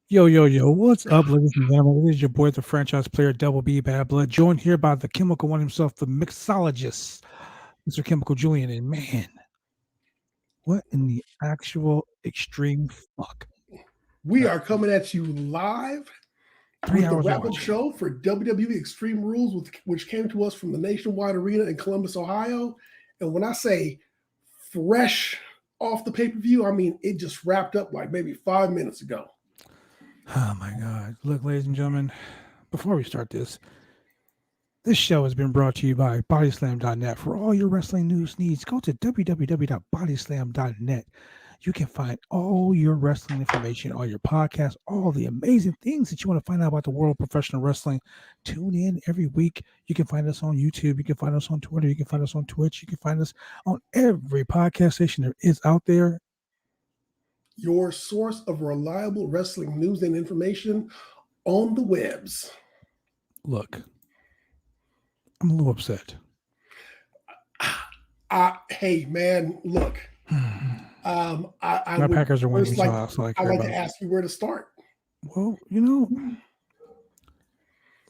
Yo, what's up, ladies and gentlemen? It is your boy, the franchise player, Double B Bad Blood, joined here by the chemical one himself, the mixologist, Mr. Chemical Julian. And man, what in the actual extreme fuck? We Uh, are coming at you live three with the hours of wrap-up watching. show for WWE Extreme Rules, which came to us from the Nationwide Arena in Columbus, Ohio. And when I say fresh off the pay-per-view, I mean it just wrapped up like maybe 5 minutes ago. Oh my God. Look, ladies and gentlemen, before we start this show has been brought to you by Bodyslam.net. For all your wrestling news needs, go to www.bodyslam.net. You can find all your wrestling information, all your podcasts, all the amazing things that you want to find out about the world of professional wrestling. Tune in every week. You can find us on YouTube. You can find us on Twitter. You can find us on Twitch. You can find us on every podcast station there is out there. Your source of reliable wrestling news and information on the webs. Look, I'm a little upset. Hey man, look. I My would Packers are winning, first so like that's all I I care like to about. ask you where to start. Well,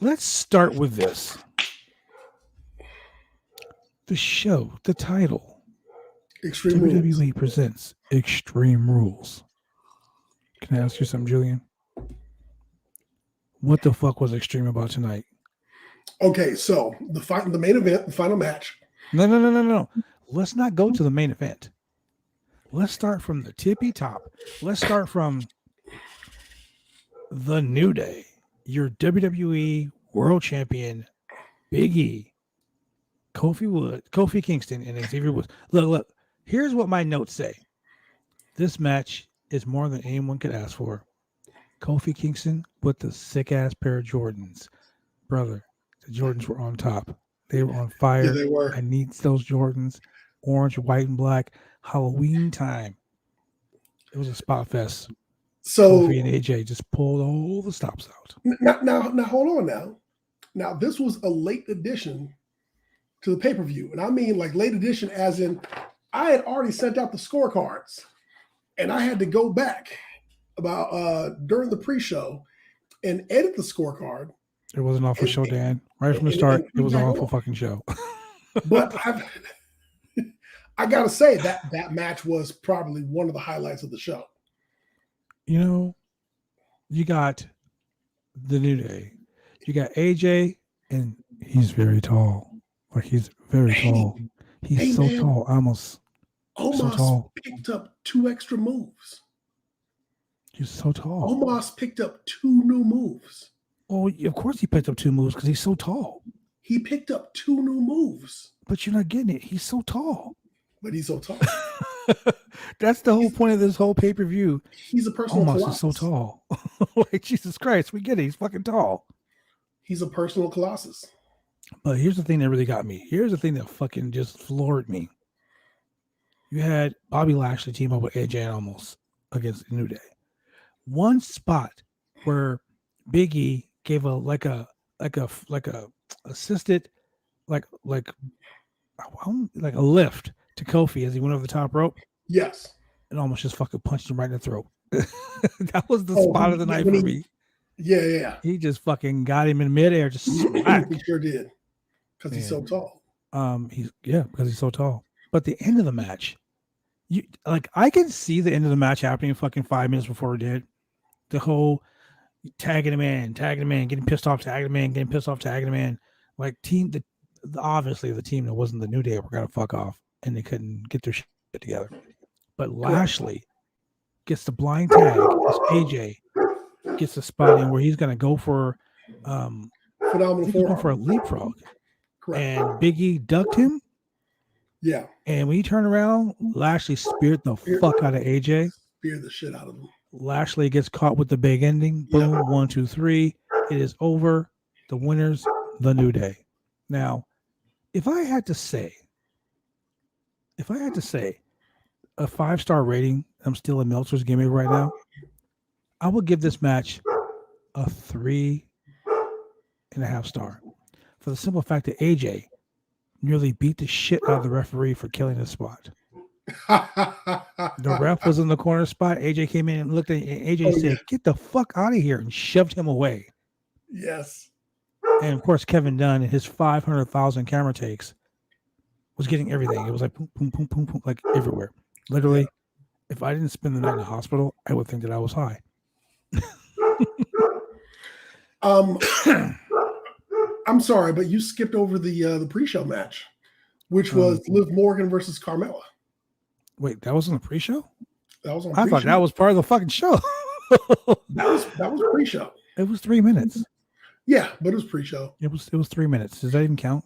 let's start with this. The show, the title, Extreme Rules. WWE presents Extreme Rules. Can I ask you something, Julian? What the fuck was extreme about tonight? Okay, so the main event, the final match. No. Let's not go to the main event. Let's start from the tippy top. Let's start from the New Day, your WWE World Champion, Big E, Kofi Kingston, and Xavier Woods. Look. Here's what my notes say. This match is more than anyone could ask for. Kofi Kingston with the sick ass pair of Jordans. Brother, the Jordans were on top. They were on Yeah, fire. they were. I need those Jordans. Orange, white, and black. Halloween time. It was a spot fest. Kofi So and AJ just pulled all the stops out. now, hold on now. Now, this was a late addition to the pay per view, and I mean like late addition, as in I had already sent out the scorecards, and I had to go back about during the pre-show and edit the scorecard It was an awful and show, Dan. Right from the and start, put it it was an back awful on. fucking show. But I gotta say that match was probably one of the highlights of the show. You know, you got the New Day. You got AJ, and he's very tall. Like he's very Hey, tall. He's hey so man, tall, almost so Omos tall. picked up 2 extra moves. He's so tall. Omos picked up 2 new moves. Oh, of course he picked up two moves because he's so tall. He picked up 2 new moves, But you're not getting it. He's so tall. but he's so tall. That's the whole He's point of this whole pay per view. he's a personal Almost is so colossus. tall. Like Jesus Christ, we get it. He's fucking tall. He's a personal colossus. But here's the thing that really got me. Here's the thing that fucking just floored me. You had Bobby Lashley team up with AJ and almost against the New Day. One spot where Big E gave a assisted like a lift to Kofi as he went over the top rope Yes. and almost just fucking punched him right in the throat. That was the Oh, spot of the night when for me. yeah. He just fucking got him in midair, just smack. He sure did because he's so And tall. because he's so tall. But the end of the match, I can see the end of the match happening fucking 5 minutes before it did. The whole tagging him in, getting pissed off, tagging him in, getting pissed off, tagging him in. Like obviously the team that wasn't the New Day were gonna fuck off and they couldn't get their shit together. But Correct. Lashley gets the blind tag as AJ gets the spot in where he's gonna go for I Phenomenal think he's going for a forearm. leapfrog. Correct. And Big E ducked him. Yeah. And when he turned around, Lashley speared the fuck out of AJ. Spear the shit out of him. Lashley gets caught with the big ending. Boom, Yep. 1, 2, 3. It is over. The winners, the New Day. Now, if I had to say a 5-star rating, I'm still in Meltzer's giving right now, I would give this match a 3.5 star. For the simple fact that AJ nearly beat the shit out of the referee for killing his spot. The ref was in the corner spot. AJ came in and looked at and AJ Oh yeah, said, "Get the fuck out of here," and shoved him away. yes. And of course, Kevin Dunn and his 500,000 camera takes was getting everything. It was like boom, boom, boom, boom, boom, like everywhere. Yeah. Literally, if I didn't spend the night in the hospital, I would think that I was high. Um, I'm sorry, but you skipped over the pre-show match, which was Liv Morgan versus Carmella. Wait, that wasn't a pre-show? That was on I thought pre-show. that was part of the fucking show. That was pre-show. It was 3 minutes. Yeah, but it was pre-show. It was 3 minutes. Does that even count?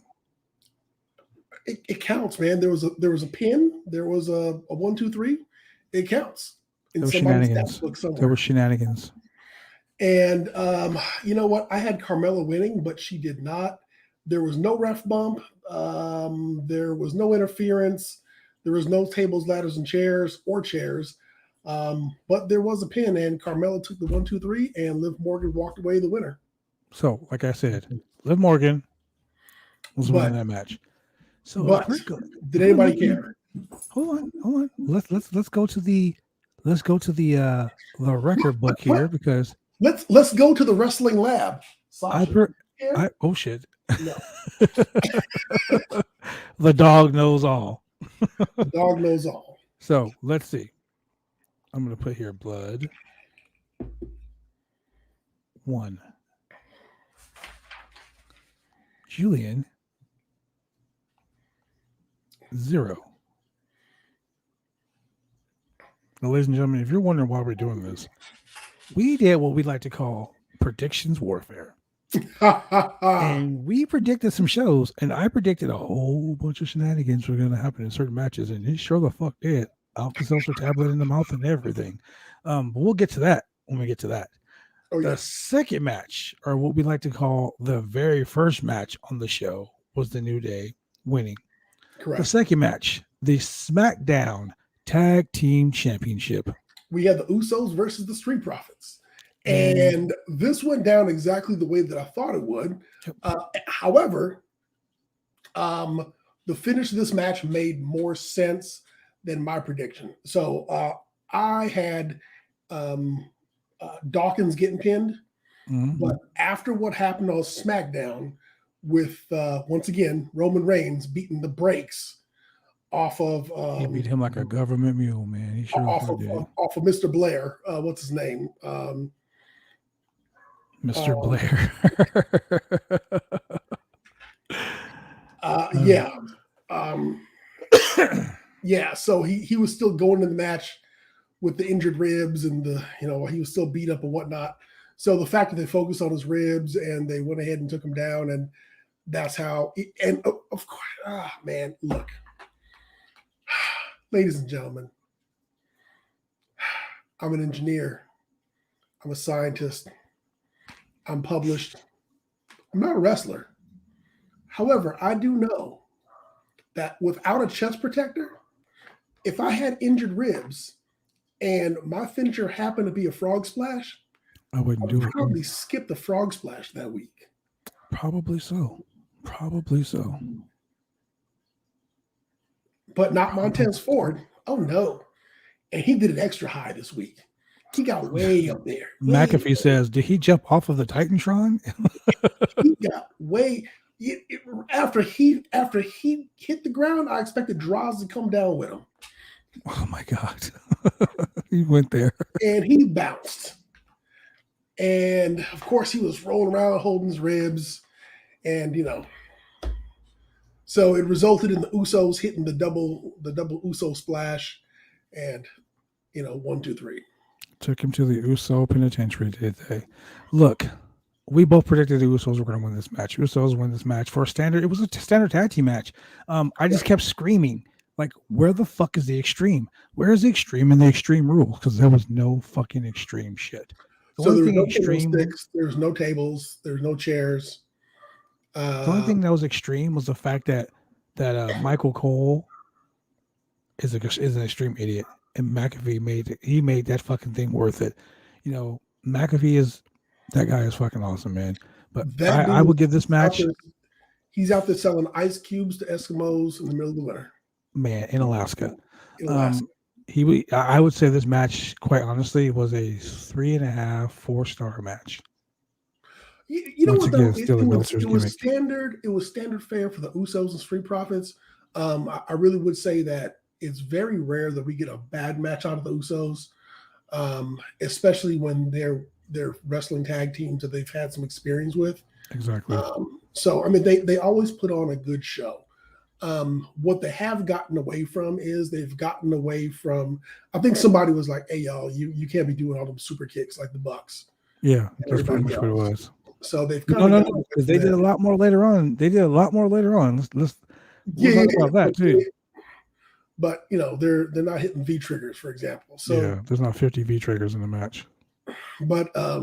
It counts, man. There was a pin. There was a 1, 2, 3. It counts. There were shenanigans. There were shenanigans. And you know what? I had Carmella winning, but she did not. There was no ref bump. There was no interference. There was no tables, ladders, and chairs. But there was a pin, and Carmella took the 1, 2, 3, and Liv Morgan walked away the winner. So, like I said, Liv Morgan was winning that match. So, did anybody care? Hold on. Let's go to the record book here because let's go to the wrestling lab. Oh shit! No. The dog knows all. The dog knows all. So let's see. I'm gonna put here blood 1. Julian 0. Now, ladies and gentlemen, if you're wondering why we're doing this, we did what we like to call predictions warfare. And we predicted some shows, and I predicted a whole bunch of shenanigans were going to happen in certain matches, and it sure the fuck did. Alka-Seltzer tablet in the mouth and everything. But we'll get to that when we get to that. Oh, the second match, or what we like to call the very first match on the show, was the New Day winning. Correct. The second match, the SmackDown Tag Team Championship. We had the Usos versus the Street Profits. And this went down exactly the way that I thought it would. However, the finish of this match made more sense than my prediction. So I had Dawkins getting pinned. Mm-hmm. But after what happened on SmackDown with, once again, Roman Reigns beating the brakes off of... he beat him like a government mule, man. He sure off of Mr. Blair. What's his name? Mr. Blair. Yeah. So he was still going in the match with the injured ribs and he was still beat up and whatnot. So the fact that they focused on his ribs and they went ahead and took him down, and that's how. And of course, man, look, ladies and gentlemen, I'm an engineer. I'm a scientist. I'm published. I'm not a wrestler. However, I do know that without a chest protector, if I had injured ribs and my finisher happened to be a frog splash, I wouldn't do it. Probably skip the frog splash that week. Probably so. But not Montez Ford. Oh no. And he did it extra high this week. He got way up there. McAfee says, did he jump off of the Titantron? He got way after he hit the ground, I expected Droz to come down with him. Oh my God. He went there. And he bounced. And of course he was rolling around holding his ribs. And so it resulted in the Usos hitting the double Uso splash. And 1, 2, 3. Took him to the Uso penitentiary, did they? Look, we both predicted the Usos were going to win this match. Usos win this match for a standard. It was a standard tag team match. I just kept screaming, like, where the fuck is the Extreme? Where is the Extreme and the Extreme Rules? Because there was no fucking Extreme shit. So there was no sticks, there's no tables, there's no chairs. The only thing that was extreme was the fact that Michael Cole is an extreme idiot. And McAfee made that fucking thing worth it. McAfee that guy is fucking awesome, man. But I would give this match. He's out there selling ice cubes to Eskimos in the middle of the winter. man in Alaska. in Alaska. I would say this match, quite honestly, was a 3.5, 4-star match. You know Once what though? again, still the Meltzer's It was gimmick. standard. It was standard fare for the Usos and Street Profits. I really would say that it's very rare that we get a bad match out of the Usos, especially when they're wrestling tag teams that they've had some experience with. Exactly. So I mean, they always put on a good show. What they have gotten away from is they've gotten away from. I think somebody was like, "Hey y'all, you can't be doing all them super kicks like the Bucks Yeah, and that's pretty everybody much what it else." was. So they've No, kind of no, gotten no, away because from they did that. a lot more later on. They did a lot more later on. We'll Yeah, talk about that too. but they're not hitting V triggers, for example. So, Yeah, there's not 50 V triggers in the match. but I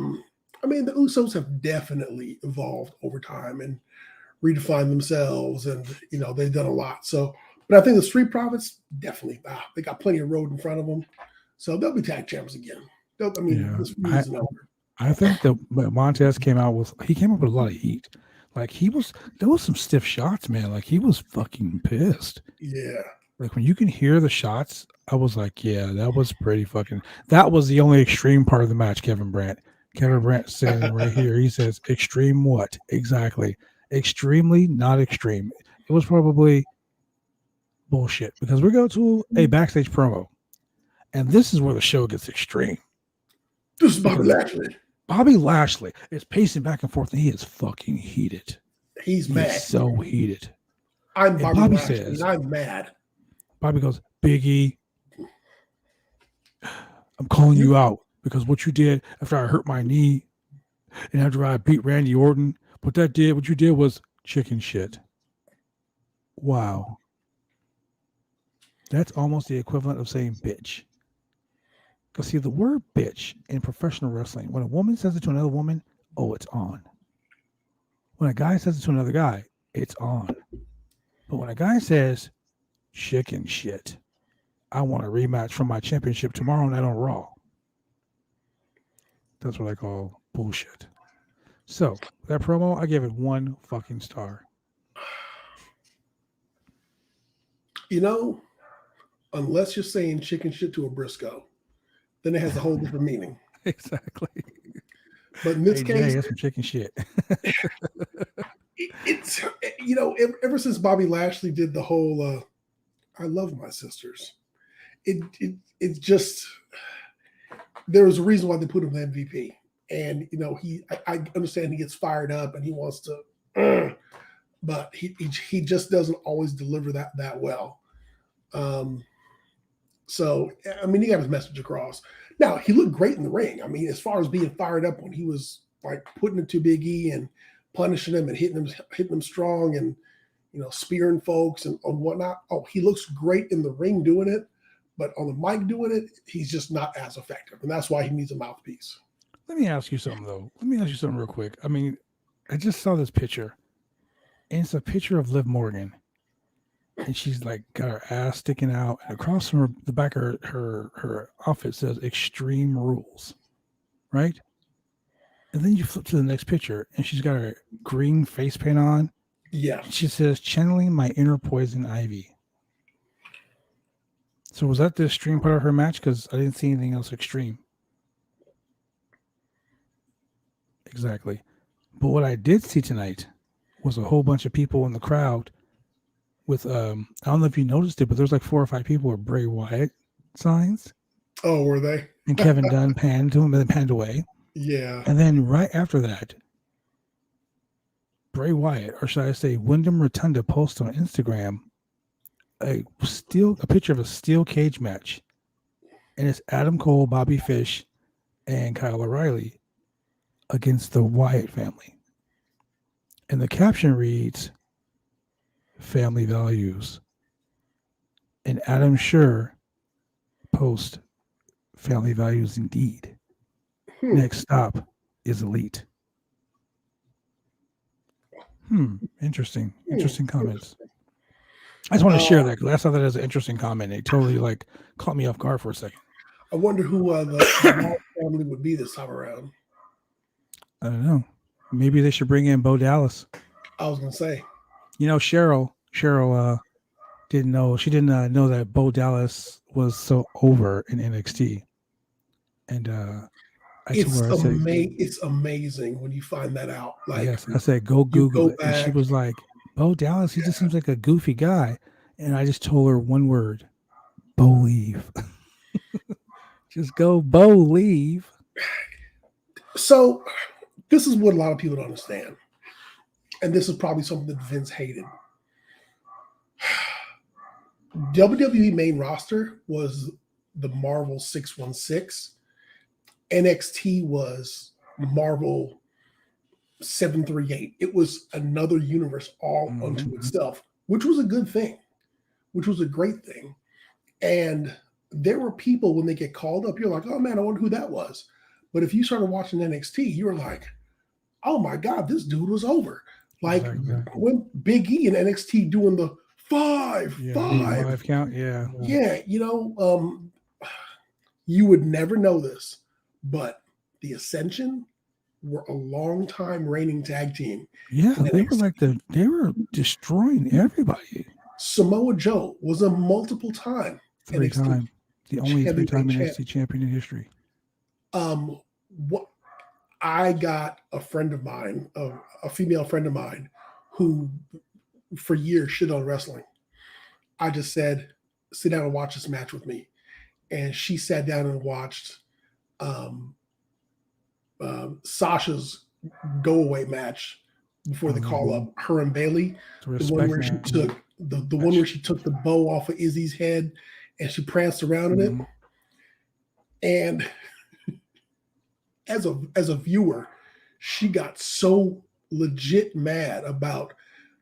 mean, the Usos have definitely evolved over time and redefined themselves, and they've done a lot. So, but I think the Street Profits definitely they got plenty of road in front of them, so they'll be tag champs again. I mean, Yeah, this feud isn't over. I think that Montez came up with a lot of heat. Like there was some stiff shots, man. Like he was fucking pissed. Yeah. Like when you can hear the shots, I was like, yeah, that was pretty fucking. That was the only extreme part of the match, Kevin Brandt. Kevin Brandt saying right here, he says, extreme what? Exactly. Extremely not extreme. It was probably bullshit because we go to a backstage promo, and this is where the show gets extreme. This is Bobby Lashley. Bobby Lashley is pacing back and forth, and he is fucking heated. He's mad. So heated. I'm Bobby Lashley, and I'm mad. Bobby goes, Biggie, I'm calling you out because what you did after I hurt my knee and after I beat Randy Orton, what you did was chicken shit. Wow. That's almost the equivalent of saying bitch. Because see, the word bitch in professional wrestling, when a woman says it to another woman, oh, it's on. When a guy says it to another guy, it's on. But when a guy says chicken shit, I want a rematch for my championship tomorrow night on Raw. That's what I call bullshit. So that promo, I gave it 1 fucking star. Unless you're saying chicken shit to a Briscoe, then it has a whole different meaning. Exactly. But in this case, that's some chicken shit. It's ever since Bobby Lashley did the whole "I love my sisters," it's just there was a reason why they put him the MVP, and I understand he gets fired up and he wants to, but he just doesn't always deliver that well. So I mean, he got his message across. Now he looked great in the ring. I mean, as far as being fired up when he was like putting it to Big E and punishing him and hitting him strong and spearing folks and whatnot. Oh, he looks great in the ring doing it, but on the mic doing it, he's just not as effective, and that's why he needs a mouthpiece. Let me ask you something though. Let me ask you something real quick. I mean, I just saw this picture, and it's a picture of Liv Morgan, and she's like got her ass sticking out, and across from the back of her outfit says "Extreme Rules," right? And then you flip to the next picture, and she's got her green face paint on. Yeah. She says, "Channeling my inner poison ivy." So was that the extreme part of her match? Because I didn't see anything else extreme. Exactly. But what I did see tonight was a whole bunch of people in the crowd with, I don't know if you noticed it, but there's like 4 or 5 people with Bray Wyatt signs. Oh, were they? And Kevin Dunn panned to him and then panned away. Yeah. And then right after that, Bray Wyatt, or should I say Wyndham Rotunda, posted on Instagram a picture of a steel cage match. And it's Adam Cole, Bobby Fish, and Kyle O'Reilly against the Wyatt family. And the caption reads, "Family values." And Adam Scher posts, "Family values indeed. Next stop is Elite." Interesting comments. I just want to share that because I saw that as an interesting comment. It totally caught me off guard for a second. I wonder who the family would be this time around. I don't know. Maybe they should bring in Bo Dallas. I was gonna say. Cheryl didn't know. She didn't know that Bo Dallas was so over in NXT, and I told her, I said, It's amazing when you find that out. Like yes, I said, go you Google go it, and she back, was like, Bo Dallas, he just seems like a goofy guy, and I just told her one word, believe. Just go believe. so this is what a lot of people don't understand, and this is probably something that Vince hated. WWE main roster was the Marvel 616. NXT was Marvel 738. It was another universe all unto itself, which was a good thing, which was a great thing. And there were people when they get called up, you're like, oh man, I wonder who that was. But if you started watching NXT, you were like, oh my God, this dude was over. Like when Big E and NXT doing the five count, yeah. Yeah, you would never know this, but the Ascension were a long time reigning tag team. Yeah, they were destroying everybody. Samoa Joe was a multiple time the only 3-time NXT champion in history. What I got a friend of mine, a female friend of mine, who for years shit on wrestling. I just said, sit down and watch this match with me. And she sat down and watched Sasha's go away match before the call up. Her and Bailey, the one where she took the one where she took the bow off of Izzy's head and she pranced around in it. And as a viewer, she got so legit mad about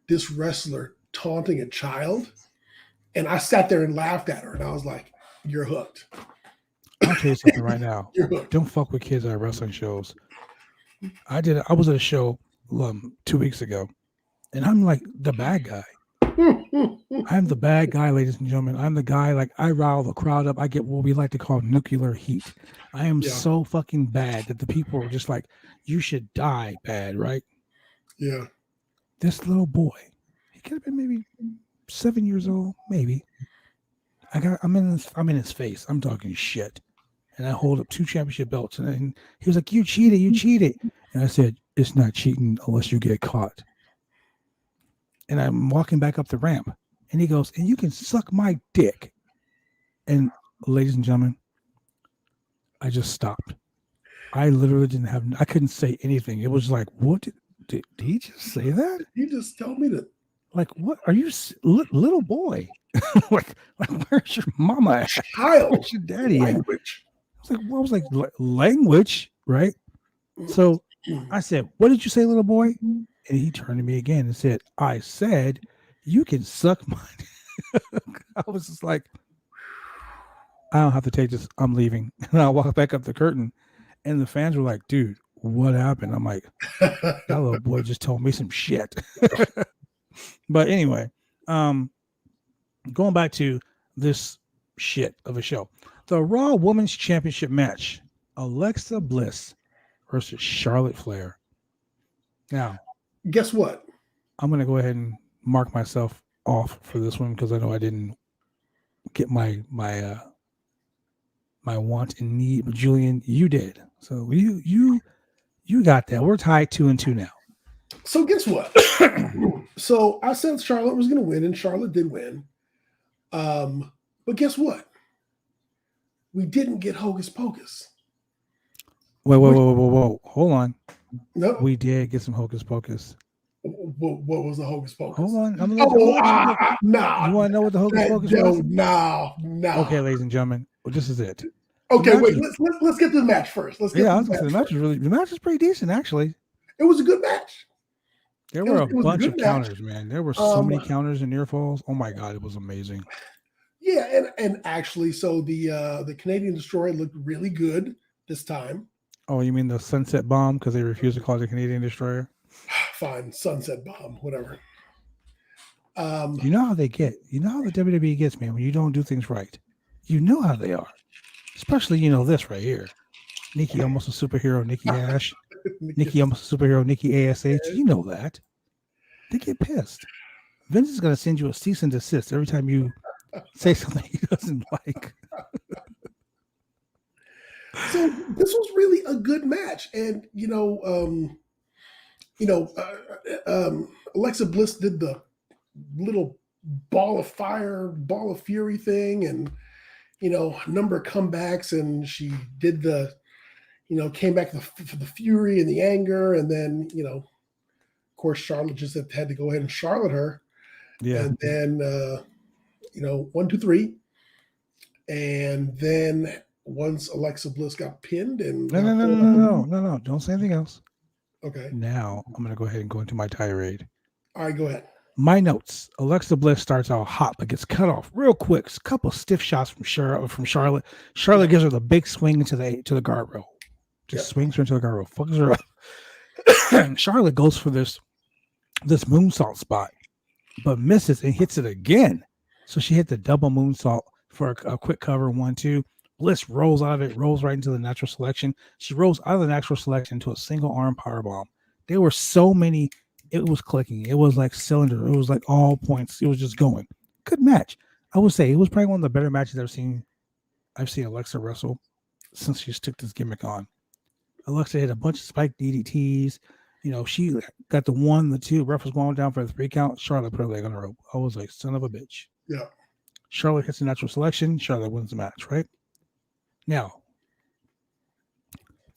this wrestler taunting a child. And I sat there and laughed at her, and I was like, you're hooked. I'll tell you something right now. Don't fuck with kids at wrestling shows. I was at a show 2 weeks ago, and I'm like the bad guy. I'm the bad guy, ladies and gentlemen. I'm the guy, like, I rile the crowd up. I get what we like to call nuclear heat. I am so fucking bad that the people are just like, you should die bad, right? Yeah. This little boy, he could have been maybe 7 years old, maybe. I'm in his face. I'm talking shit. And I hold up 2 championship belts, and he was like, you cheated. And I said, it's not cheating unless you get caught. And I'm walking back up the ramp, and he goes, and you can suck my dick. And ladies and gentlemen, I just stopped. I literally I couldn't say anything. It was like, what did he just say that? He just told me that. Like, what are you, little boy? like, where's your mama at? Child. Where's your daddy language. At? I was like, language, right? So I said, what did you say, little boy? And he turned to me again and said, I said, you can suck my I was just like, I don't have to take this. I'm leaving. And I walked back up the curtain, and the fans were like, dude, what happened? I'm like, that little boy just told me some shit. But anyway, going back to this shit of a show, the Raw Women's Championship match, Alexa Bliss versus Charlotte Flair. Now, guess what? I'm going to go ahead and mark myself off for this one because I know I didn't get my want and need, but Julian, you did. So you got that. We're tied 2-2 now. So guess what? So I said Charlotte was going to win, and Charlotte did win. But guess what? We didn't get Hocus Pocus. Whoa. Hold on. No. We did get some Hocus Pocus. What was the Hocus Pocus? Hold on. No. You want to know what the Hocus Pocus was? No. Okay, ladies and gentlemen. Well, this is it. Okay, wait. Let's get to the match first. The match was pretty decent, actually. It was a good match. There were a bunch of counters, man. There were so many counters and near falls. Oh my God, it was amazing. Yeah, and actually, so the Canadian Destroyer looked really good this time. Oh, you mean the Sunset Bomb because they refused to call it the Canadian Destroyer? Fine, Sunset Bomb, whatever. You know how they get. You know how the WWE gets, man, when you don't do things right. You know how they are. Especially, this right here. Nikki almost a superhero, Nikki Ash. Nikki almost a superhero, Nikki ASH. You know that. They get pissed. Vince is gonna send you a cease and desist every time you say something he doesn't like. So this was really a good match, and you know, Alexa Bliss did the little ball of fire, ball of fury thing, and number of comebacks, and she did the came back for the fury and the anger, and then of course Charlotte just had to go ahead and Charlotte her, Yeah. and then 1, 2, 3, and then once Alexa Bliss got pinned and No, got no, no, pulled no, off the no, no, no. Don't say anything else. okay, Now I'm gonna go ahead and go into my tirade. all right, go ahead. My notes: Alexa Bliss starts out hot, but gets cut off real quick. A couple stiff shots from Charlotte. Charlotte Yep. gives her the big swing into the guardrail. Just Yep. swings her into the guardrail, fucks her up. Charlotte goes for this moonsault spot, but misses and hits it again. So she hit the double moonsault for a quick cover 1-2. Bliss rolls out of it, rolls right into the natural selection. She rolls out of the natural selection to a single arm powerbomb. There were so many. It was clicking. It was like cylinder. It was like all points. It was just going. Good match. I would say it was probably one of the better matches I've seen Alexa wrestle since she took this gimmick on. Alexa hit a bunch of spike DDTs. She got the 1, the 2. Ref was going down for the 3 count. Charlotte put her leg on the rope. I was like, son of a bitch. Yeah. Charlotte hits the natural selection. Charlotte wins the match, right? Now,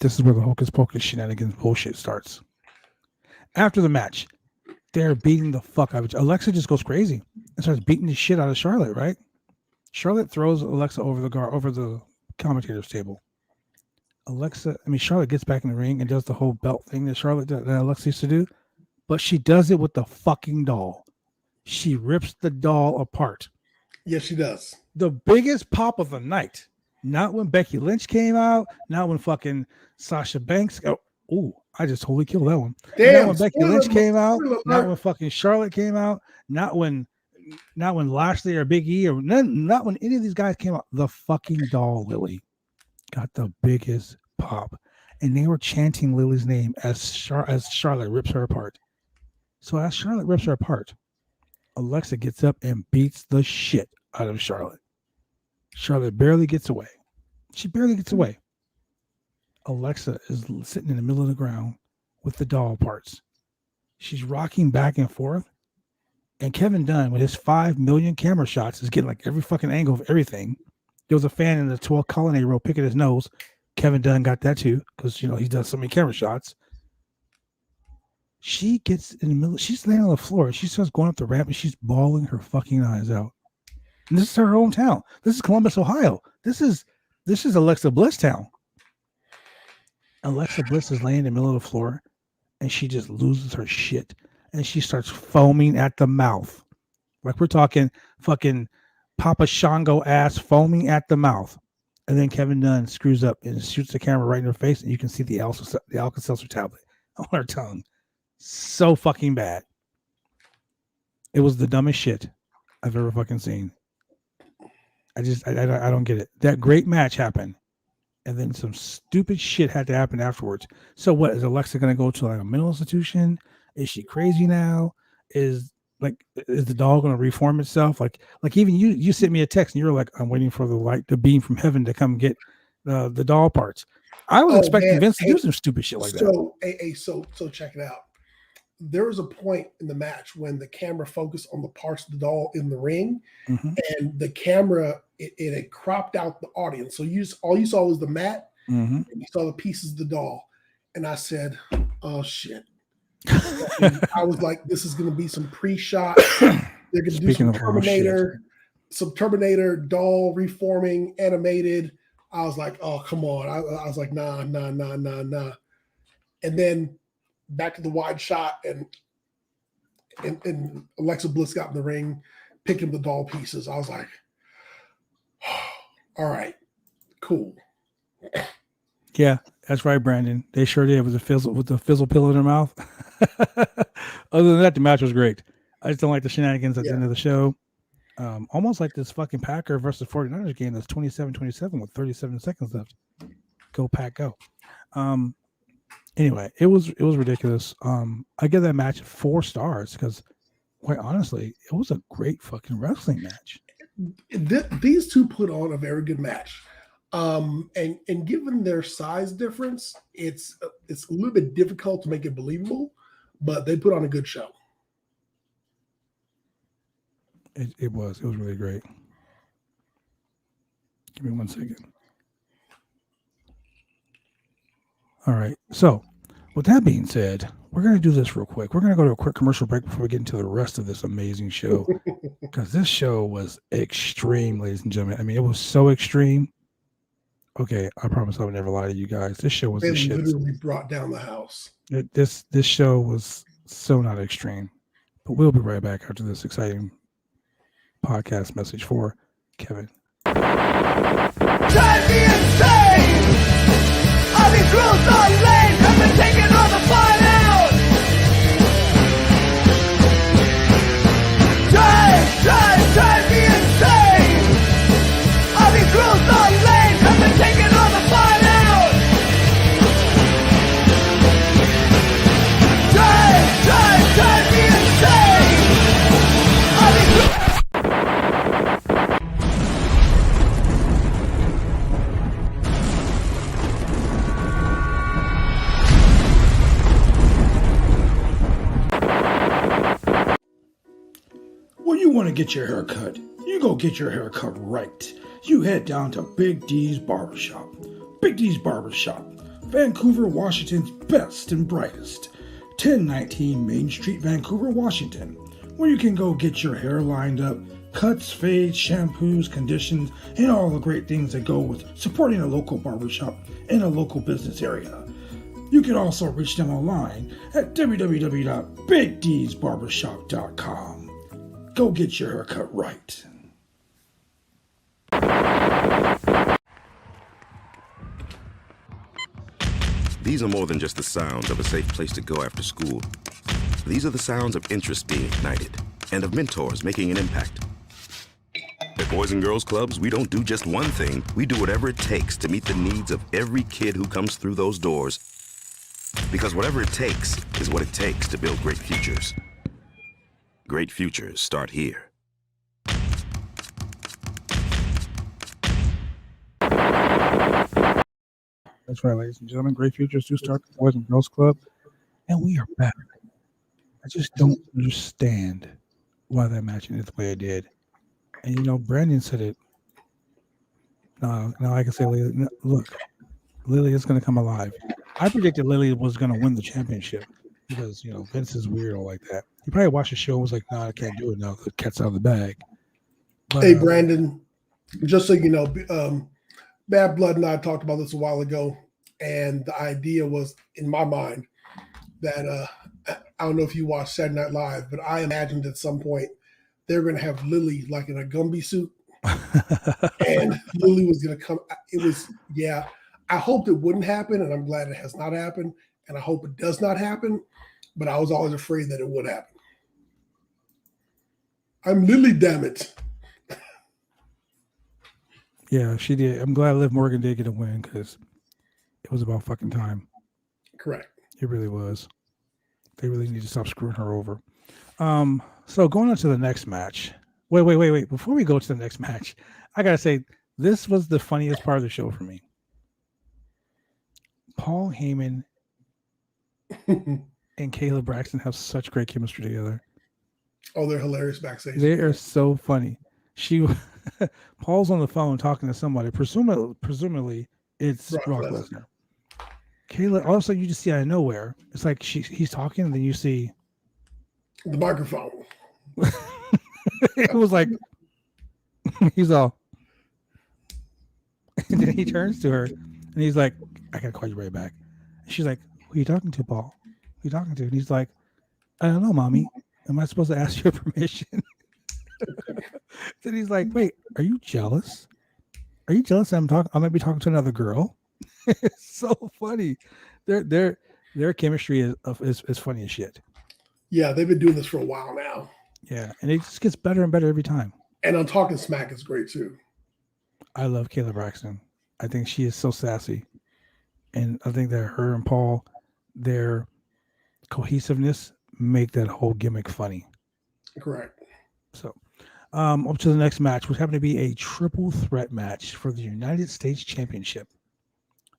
this is where the hocus pocus shenanigans bullshit starts. After the match, they're beating the fuck out of each other. Alexa just goes crazy and starts beating the shit out of Charlotte, right? Charlotte throws Alexa over the commentator's table. Charlotte gets back in the ring and does the whole belt thing that Alexa used to do, but she does it with the fucking doll. She rips the doll apart. Yes, she does. The biggest pop of the night. Not when Becky Lynch came out, not when fucking Sasha Banks. I just totally killed that one. Damn, not when Becky Lynch came out, alert. not when fucking Charlotte came out, not when Lashley or Big E or not when any of these guys came out. The fucking doll Lily got the biggest pop, and they were chanting Lily's name as Charlotte rips her apart. So as Charlotte rips her apart, Alexa gets up and beats the shit out of Charlotte. Charlotte barely gets away. She barely gets away. Alexa is sitting in the middle of the ground with the doll parts. She's rocking back and forth. And Kevin Dunn, with his 5 million camera shots, is getting like every fucking angle of everything. There was a fan in the 12 colonnade row picking his nose. Kevin Dunn got that too, because he does so many camera shots. She gets in the middle. She's laying on the floor. She starts going up the ramp and she's bawling her fucking eyes out. And this is her hometown. This is Columbus, Ohio. This is Alexa Bliss town. Alexa Bliss is laying in the middle of the floor and she just loses her shit. And she starts foaming at the mouth. Like we're talking fucking Papa Shango ass foaming at the mouth. And then Kevin Dunn screws up and shoots the camera right in her face, and you can see the Alka-Seltzer tablet on her tongue. So fucking bad. It was the dumbest shit I've ever fucking seen. I don't get it. That great match happened, and then some stupid shit had to happen afterwards. So what, is Alexa going to go to like a mental institution? Is she crazy now? Is the doll going to reform itself? Like even you sent me a text and you're like, I'm waiting for the beam from heaven to come get the doll parts. I was expecting Vince to do some stupid shit like that. So check it out. There was a point in the match when the camera focused on the parts of the doll in the ring, and the camera it had cropped out the audience. So all you saw was the mat, and you saw the pieces of the doll. And I said, "Oh shit." I was like, this is going to be some pre-shot. They're going to do some Terminator doll reforming animated. I was like, oh, come on. I was like, nah. And then back to the wide shot, and Alexa Bliss got in the ring, picking the doll pieces. I was like, all right, cool. Yeah, that's right, Brandon. They sure did with the fizzle pill in their mouth. Other than that, the match was great. I just don't like the shenanigans at the end of the show. Almost like this fucking Packer versus 49ers game that's 27-27 with 37 seconds left. Go Pack, go. Anyway, it was ridiculous. I give that match 4 stars because quite honestly, it was a great fucking wrestling match. These two put on a very good match. And given their size difference, it's a little bit difficult to make it believable, but they put on a good show. It was really great. Give me 1 second. All right. So, with that being said, we're going to do this real quick. We're going to go to a quick commercial break before we get into the rest of this amazing show. Because this show was extreme, ladies and gentlemen. I mean, it was so extreme. Okay, I promise I would never lie to you guys. This show was They the shit. literally brought down the house. This show was so not extreme. But we'll be right back after this exciting podcast message for Kevin. Drive me insane! All these rules are lame, have been taking all the fun out! Drive me insane! All these rules are lame, have been taking all the fun out! Drive me insane! All these rules... When you want to get your hair cut, you go get your hair cut right. You head down to Big D's Barbershop. Big D's Barbershop, Vancouver, Washington's best and brightest. 1019 Main Street, Vancouver, Washington, where you can go get your hair lined up, cuts, fades, shampoos, conditions, and all the great things that go with supporting a local barbershop in a local business area. You can also reach them online at www.bigdsbarbershop.com. Go get your haircut right. These are more than just the sounds of a safe place to go after school. These are the sounds of interest being ignited and of mentors making an impact. At Boys and Girls Clubs, we don't do just one thing. We do whatever it takes to meet the needs of every kid who comes through those doors. Because whatever it takes is what it takes to build great futures. Great futures start here. That's right, ladies and gentlemen. Great futures do start the Boys and Girls Club. And we are back. I just don't understand why that match ended the way it did. And you know, Brandon said it. Now I can say, Lily, look, Lily is going to come alive. I predicted Lily was going to win the championship because, you know, Vince is weird or like that. He probably watched the show and was like, nah, I can't do it now. The cat's out of the bag. But, Hey, Brandon, just so you know, Bad Blood and I talked about this a while ago, and the idea was in my mind that I don't know if you watched Saturday Night Live, but I imagined at some point they're going to have Lily like in a Gumby suit, and Lily was going to come. It was, yeah. I hoped it wouldn't happen, and I'm glad it has not happened, and I hope it does not happen. But I was always afraid that it would happen. I'm Lily, damn it. Yeah, she did. I'm glad Liv Morgan did get a win because it was about fucking time. Correct. It really was. They really need to stop screwing her over. So going on to the next match. Wait. Before we go to the next match, I gotta say this was the funniest part of the show for me. Paul Heyman and Caleb Braxton have such great chemistry together. Oh, they're hilarious backstage. They are so funny. Paul's on the phone talking to somebody. Presumably it's Brock Lesnar. Kayla, all of a sudden you just see out of nowhere. It's like he's talking, and then you see the microphone. It was like he's all, and then he turns to her, and he's like, "I gotta call you right back." And she's like, "Who are you talking to, Paul? Who are you talking to?" And he's like, "I don't know, mommy. Am I supposed to ask your permission?" Then he's like, "Wait, are you jealous? Are you jealous that I might be talking to another girl?" It's so funny. Their chemistry is funny as shit. Yeah, they've been doing this for a while now. Yeah, and it just gets better and better every time. And on Talking Smack is great too. I love Kayla Braxton. I think she is so sassy, and I think that her and Paul, their cohesiveness make that whole gimmick funny. Correct. So, up to the next match, which happened to be a triple threat match for the United States Championship.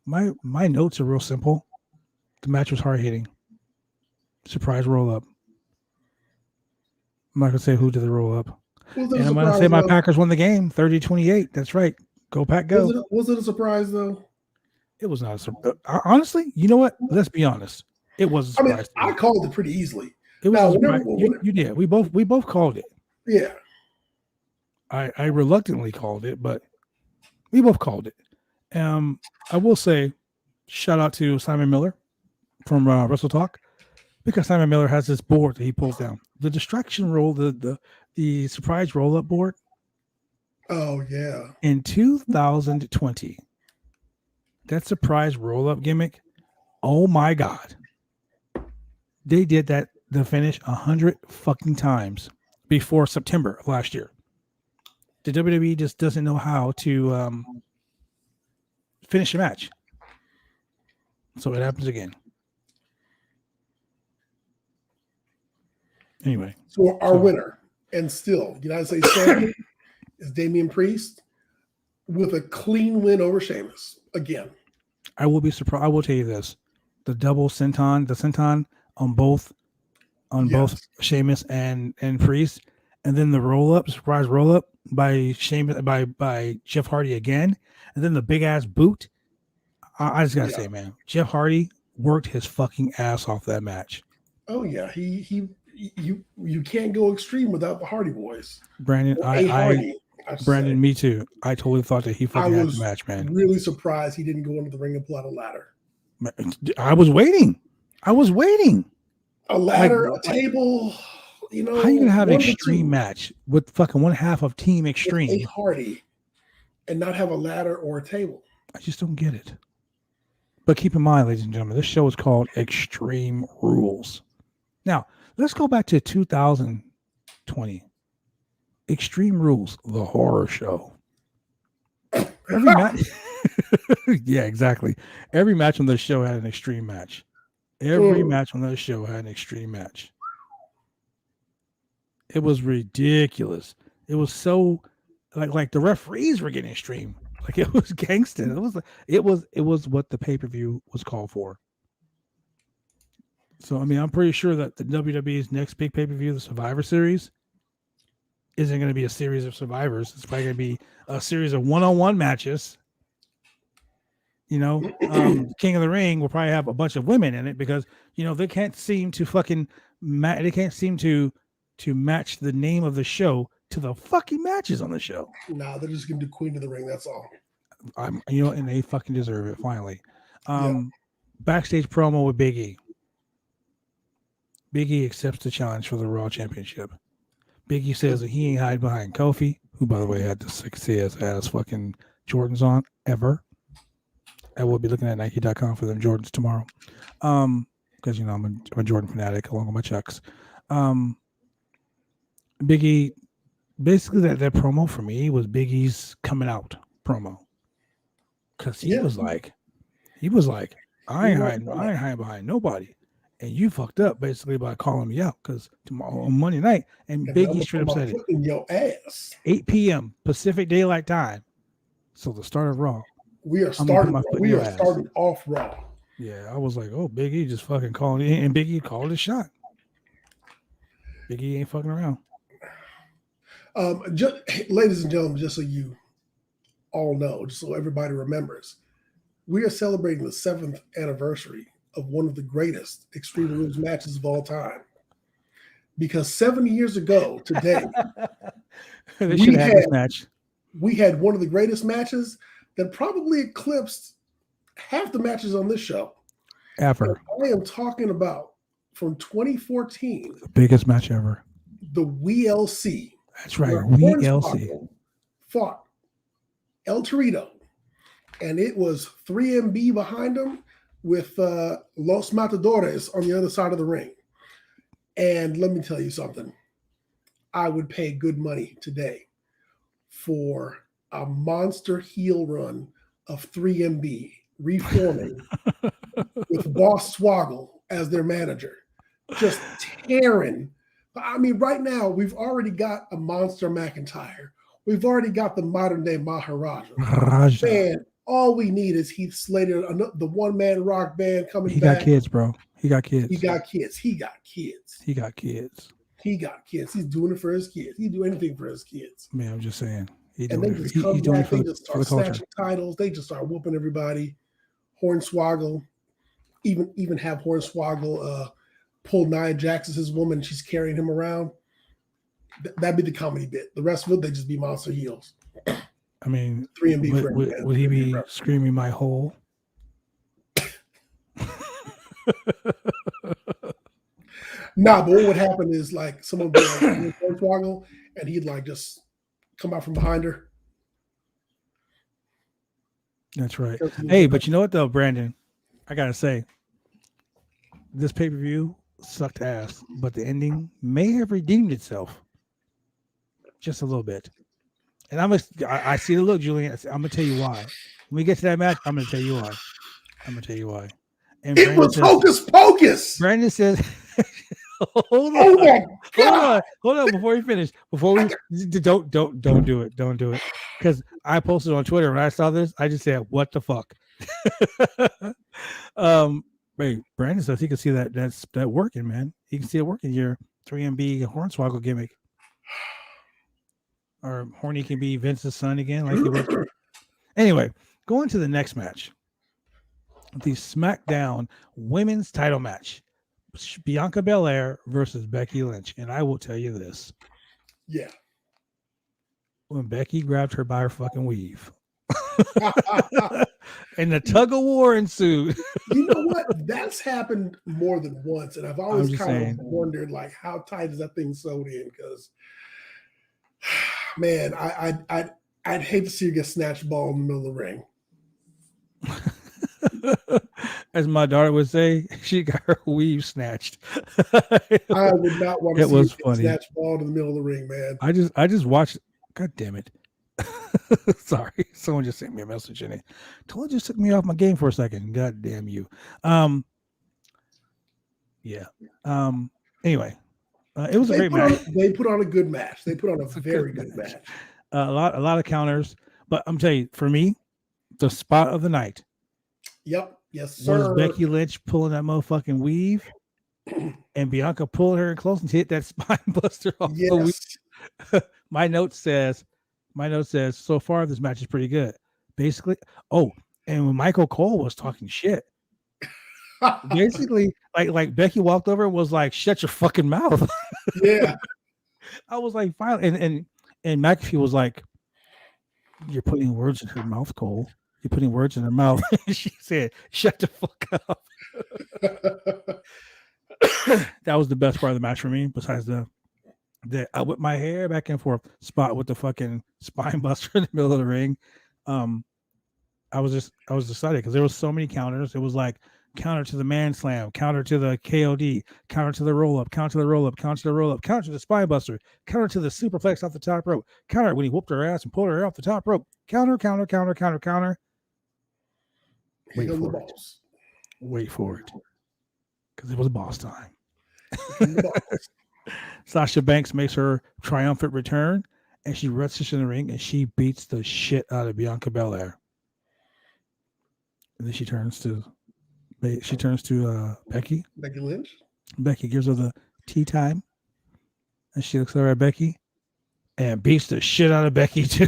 My notes are real simple. The match was hard hitting. Surprise roll up. I'm not gonna say who did the roll up, Was it a and I'm gonna surprise say my though? Packers won the game, 30-28. That's right. Go Pack, go. Was it a surprise though? It was not a surprise. Honestly, you know what? Let's be honest. It was a I mean, surprise to I me. called it pretty easily. It was Now, a surprise. whenever You did. We both called it. yeah, I reluctantly called it, but we both called it. I will say, shout out to Simon Miller from Wrestle Talk, because Simon Miller has this board that he pulls down. The distraction roll, the surprise roll up board oh yeah, in 2020. That surprise roll up gimmick. Oh my God. They did that the finish 100 fucking times before September of last year. The WWE just doesn't know how to finish a match. So it happens again. Anyway. so our winner and still United States champion is Damian Priest with a clean win over Sheamus again. I will be surprised. I will tell you this: the senton on both Sheamus and Priest, and then the surprise roll up by Sheamus by Jeff Hardy again, and then the big ass boot. I just gotta say, man, Jeff Hardy worked his fucking ass off that match. Oh yeah, you can't go extreme without the Hardy Boys. Brandon, Brandon, me too. I totally thought that he fucking had the match, man. Really surprised he didn't go into the ring and pull out a ladder. I was waiting. A ladder, a table. You know, how you gonna have an extreme match with fucking one half of Team Extreme, with a Hardy, and not have a ladder or a table? I just don't get it. But keep in mind, ladies and gentlemen, this show is called Extreme Rules. Now, let's go back to 2020. Extreme Rules, the horror show. Every match, yeah, exactly. Every match on this show had an extreme match. Every match on this show had an extreme match. It was ridiculous. It was so like the referees were getting extreme. Like it was gangster. It was what the pay-per-view was called for. So I mean, I'm pretty sure that the WWE's next big pay-per-view, the Survivor Series, isn't going to be a series of survivors. It's probably going to be a series of one-on-one matches. You know, King of the Ring will probably have a bunch of women in it because they can't seem to fucking they can't seem to match the name of the show to the fucking matches on the show. Nah, they're just gonna do Queen of the Ring. That's all. And they fucking deserve it. Finally, backstage promo with Big E. Big E accepts the challenge for the Raw Championship. Big E says that he ain't hide behind Kofi, who, by the way, had the sexiest ass fucking Jordans on ever. I will be looking at Nike.com for them Jordans tomorrow. Because, I'm a Jordan fanatic along with my Chucks. Big E, basically that promo for me was Big E's coming out promo. Because he was like, I ain't hiding behind nobody. And you fucked up basically by calling me out because tomorrow on Monday night, and Big E straight up said it. In your ass. 8 p.m. Pacific Daylight Time. So the start of Raw. We are starting off Raw. Yeah, I was like, oh, Big E just fucking calling it, and Big E called his shot. Big E ain't fucking around. Ladies and gentlemen, just so you all know, just so everybody remembers, we are celebrating the 7th anniversary of one of the greatest Extreme Rules matches of all time. Because 7 years ago today, they should have had this match. We had one of the greatest matches that probably eclipsed half the matches on this show. Ever. And I am talking about from 2014. The biggest match ever. The WLC. That's right. WLC. Fought El Torito. And it was 3MB behind him with Los Matadores on the other side of the ring. And let me tell you something. I would pay good money today for a monster heel run of 3MB reforming with Boss Swoggle as their manager. Just tearing. I mean, right now we've already got a Monster McIntyre. We've already got the modern day Maharaja. Raja. Man, all we need is Heath Slater, the one man rock band coming He back. got kids, bro. He got kids. He got kids. He got kids. He got kids. He got kids. He's doing it for his kids. He'd do anything for his kids. Man, I'm just saying. And they just come back. They just start snatching titles. They just start whooping everybody. Hornswoggle, even have Hornswoggle pull Nia Jax as his woman. She's carrying him around. That'd be the comedy bit. The rest of it, they just be monster heels. I mean, 3MB would he be screaming my hole? Nah, but what would happen is like someone would be like Hornswoggle, and he'd like just come out from behind her. That's right. Hey, but you know what though, Brandon? I gotta say, this pay-per-view sucked ass, but the ending may have redeemed itself just a little bit. And I see the look, Julian. I'm gonna tell you why. When we get to that match, I'm gonna tell you why. And it was hocus pocus. Brandon says, hold on, before we finish. Don't do it. Don't do it. Because I posted on Twitter when I saw this, I just said, what the fuck? Wait, Brandon says he can see that working, man. He can see it working, your 3MB Hornswoggle gimmick. Or Horny can be Vince's son again, like he was. Anyway, going to the next match. The SmackDown Women's Title match. Bianca Belair versus Becky Lynch. And I will tell you this. Yeah. When Becky grabbed her by her fucking weave. And the tug of war ensued. You know what? That's happened more than once. And I've always kind of wondered, like, how tight is that thing sewed in? Because, man, I'd hate to see her get snatched ball in the middle of the ring. As my daughter would say, she got her weave snatched. I would not want to see her get snatched ball in the middle of the ring, man. I just watched. God damn it. Sorry, someone just sent me a message in it. Told just took me off my game for a second. God damn you. Yeah. Anyway, it was a great match. They put on a good match. They put on a very good match. A lot of counters, but I'm telling you, for me, the spot of the night. Yep. Yes, sir. Was Becky Lynch pulling that motherfucking weave, and Bianca pulling her in close and hit that spine buster off the weave. My note says, so far this match is pretty good. Basically, and when Michael Cole was talking shit, basically, like Becky walked over and was like, "Shut your fucking mouth." Yeah, I was like, "Fine," and McAfee was like, "You're putting words in her mouth, Cole. You're putting words in her mouth." She said, "Shut the fuck up." That was the best part of the match for me. Besides the I whipped my hair back and forth spot with the fucking spine buster in the middle of the ring. I was excited because there was so many counters. It was like counter to the man slam, counter to the KOD, counter to the roll up, counter to the roll up, counter to the roll up, counter to the spine buster, counter to the superplex off the top rope, counter when he whooped her ass and pulled her off the top rope, counter. Wait for it. Because it was boss time. Sasha Banks makes her triumphant return, and she wrestles in the ring, and she beats the shit out of Bianca Belair. And then she turns to Becky. Becky Lynch. Becky gives her the tea time, and she looks over at Becky, and beats the shit out of Becky too.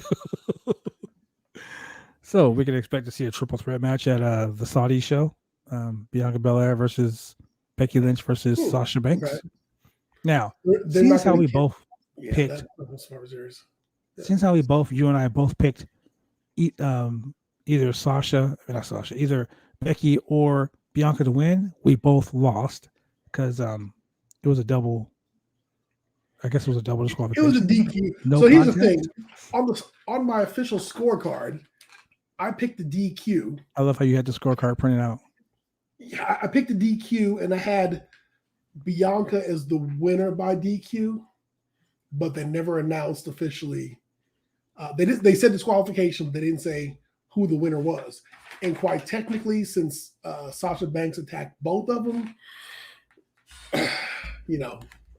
So we can expect to see a triple threat match at the Saudi show. Bianca Belair versus Becky Lynch versus Sasha Banks. Right. Now, since how we both picked, since how we both, you and I both picked either either Becky or Bianca to win, we both lost because it was a double. I guess it was a double disqualification. It was a DQ. So here's the thing: on my official scorecard, I picked the DQ. I love how you had the scorecard printed out. Yeah, I picked the DQ, and I had Bianca as the winner by DQ, but they never announced officially. They said disqualification, but they didn't say who the winner was. And quite technically, since Sasha Banks attacked both of them,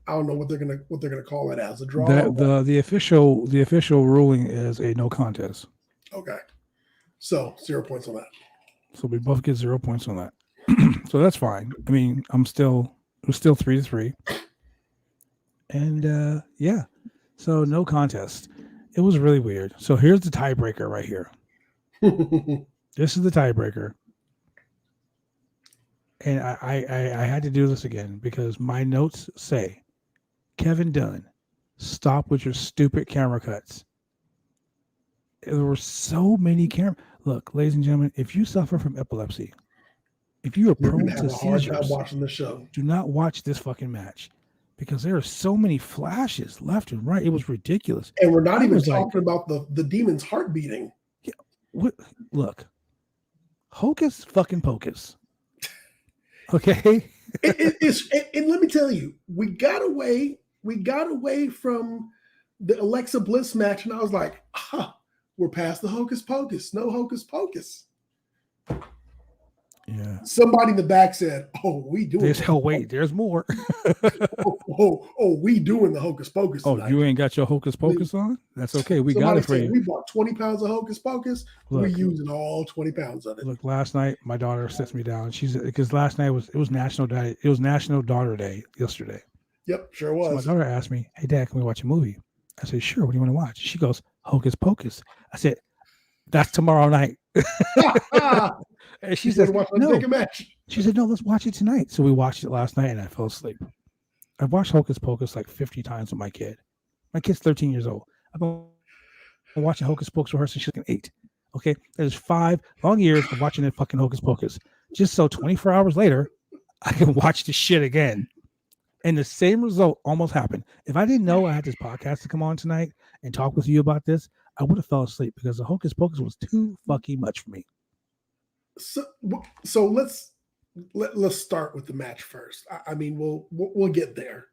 I don't know what they're gonna call it as a draw. The official ruling is a no contest. Okay, so 0 points on that. So we both get 0 points on that. So that's fine. I mean, it was still 3-3, and yeah, so no contest. It was really weird. So here's the tiebreaker right here. This is the tiebreaker. And I had to do this again because my notes say, Kevin Dunn, stop with your stupid camera cuts. There were so many camera. Look, ladies and gentlemen, if you suffer from epilepsy, if you are You're prone gonna to have a hard time seizures, watching the show. do not watch this fucking match because there are so many flashes left and right. It was ridiculous. And we're not I even was like- talking about the demon's heart beating. Look, hocus fucking pocus. Okay. And let me tell you, we got away from the Alexa Bliss match, and I was like, we're past the hocus pocus. No hocus pocus. Yeah. Somebody in the back said, "Oh, we doing There's wait, there's more. we doing the hocus pocus Oh, tonight." you ain't got your hocus pocus on? That's okay. We got Somebody it for said, you. we bought 20 pounds of hocus pocus. We're Look. using all 20 pounds of it. Look, last night my daughter sits me down. She's because last night was National Daughter Day yesterday. Yep, sure So my was. daughter asked me, "Hey Dad, can we watch a movie?" I said, "Sure. What do you want to watch?" She goes, "Hocus Pocus." I said, "That's tomorrow night." And she said, "No." "No." Take a match. She said, "No, let's watch it tonight." So we watched it last night, and I fell asleep. I've watched Hocus Pocus like 50 times with my kid. My kid's 13 years old. I've been watching Hocus Pocus with her since she's like 8. Okay, there's 5 long years of watching that fucking Hocus Pocus, just so 24 hours later, I can watch the shit again. And the same result almost happened. If I didn't know I had this podcast to come on tonight and talk with you about this, I would have fell asleep because the Hocus Pocus was too fucking much for me. So let's start with the match first. I mean, we'll get there.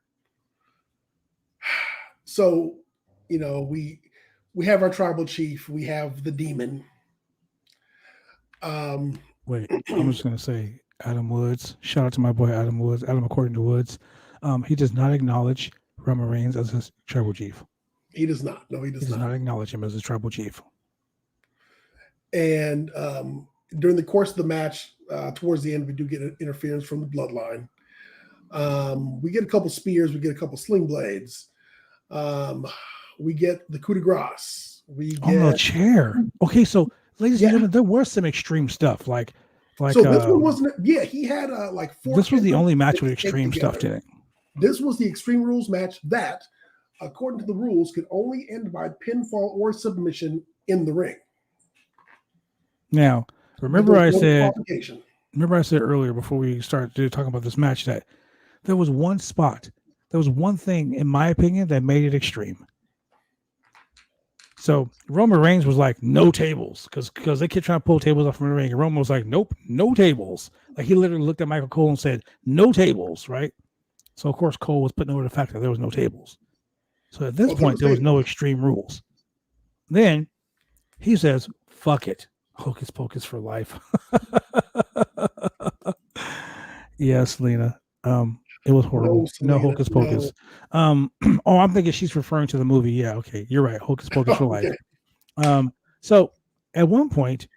So, we have our tribal chief. We have the demon. Wait, I'm just gonna say Adam Woods. Shout out to my boy Adam Woods. Adam according to Woods. He does not acknowledge Roman Reigns as his tribal chief. He does not. No, he does not acknowledge him as his tribal chief. And during the course of the match, towards the end, we do get interference from the bloodline. We get a couple spears. We get a couple sling blades. We get the coup de grace. We get on the chair. Okay, so ladies and gentlemen, there was some extreme stuff. Like so this one wasn't. Yeah, he had like 4. This was the only match with extreme stuff in it. This was the Extreme Rules match that, according to the rules, could only end by pinfall or submission in the ring. Now, remember I said earlier before we started talking about this match that there was one spot, there was one thing, in my opinion, that made it extreme. So Roman Reigns was like, no tables, because they kept trying to pull tables off from the ring, and Roman was like, nope, no tables. Like he literally looked at Michael Cole and said, no tables, right? So of course Cole was putting over the fact that there was no tables. So at this point, there was no extreme rules. Then he says, fuck it. Hocus Pocus for life. Yes, Lena. It was horrible. No Hocus Pocus. No. I'm thinking she's referring to the movie. Yeah, okay. You're right. Hocus Pocus for life. So at one point,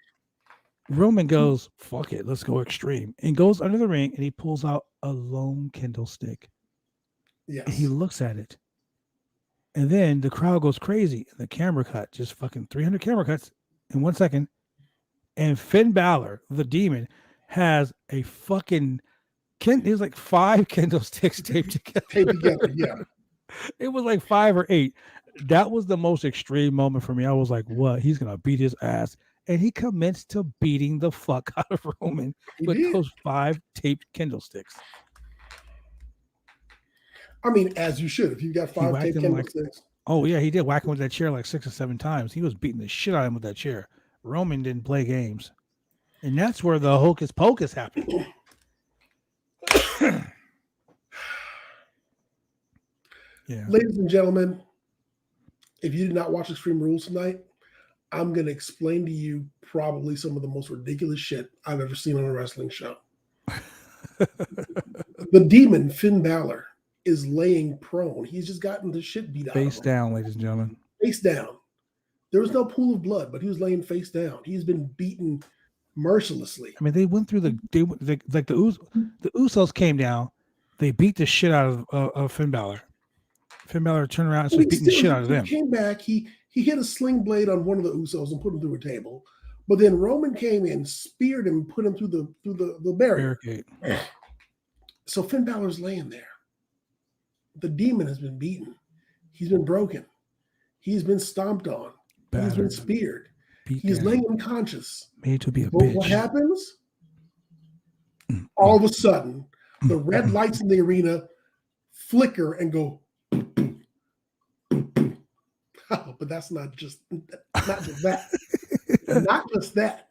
Roman goes, fuck it, let's go extreme. And goes under the ring and he pulls out a lone Kindle stick. Yes. And he looks at it. And then the crowd goes crazy. And the camera cut, just fucking 300 camera cuts in 1 second. And Finn Balor, the demon, has a fucking it was like 5 Kindle sticks taped together. Yeah. It was like 5 or 8. That was the most extreme moment for me. I was like, what? He's going to beat his ass. And he commenced to beating the fuck out of Roman with those 5 taped Kindle sticks. I mean, as you should. If you got 5 taped Kindle sticks. Oh, yeah, he did whack him with that chair like 6 or 7 times. He was beating the shit out of him with that chair. Roman didn't play games. And that's where the Hocus Pocus happened. Yeah. Ladies and gentlemen, if you did not watch Extreme Rules tonight, I'm going to explain to you probably some of the most ridiculous shit I've ever seen on a wrestling show. The demon, Finn Balor, is laying prone. He's just gotten the shit beat out Face of him. down, ladies and gentlemen. Face down. There was no pool of blood, but he was laying face down. He's been beaten mercilessly. I mean, they went through the Usos came down. They beat the shit out of Finn Balor. Finn Balor turned around and started beating the shit out of them. He came back. He hit a sling blade on one of the Usos and put him through a table. But then Roman came in, speared him, put him through the barricade. So Finn Balor's laying there. The demon has been beaten. He's been broken. He's been stomped on. Battered. He's been speared. He's down. laying unconscious. Made to be a But bitch. what happens? All of a sudden, the red lights in the arena flicker and go. Oh, but that's not just that. Not just that.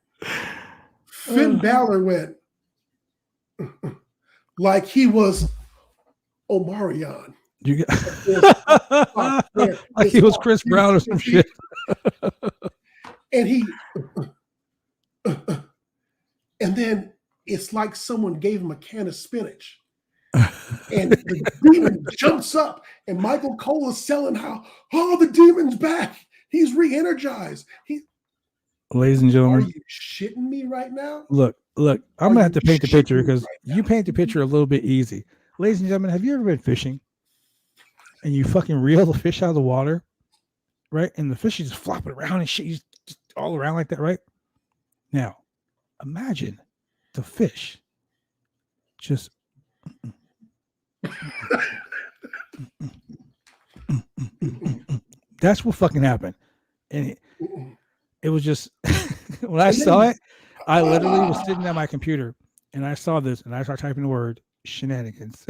Finn Balor went like he was Omarion. You got like he was Chris Brown or some shit. And then it's like someone gave him a can of spinach. And the demon jumps up, and Michael Cole is selling how, the demon's back. He's re-energized. Ladies and Are gentlemen, you shitting me right now? look, I'm going to have to paint the picture because you paint the picture a little bit easy. Ladies and gentlemen, have you ever been fishing and you fucking reel the fish out of the water, right? And the fish is just flopping around and shit, just all around like that, right? Now, imagine the fish just that's what fucking happened. And it was just when I saw it, I literally was sitting at my computer and I saw this and I started typing the word shenanigans.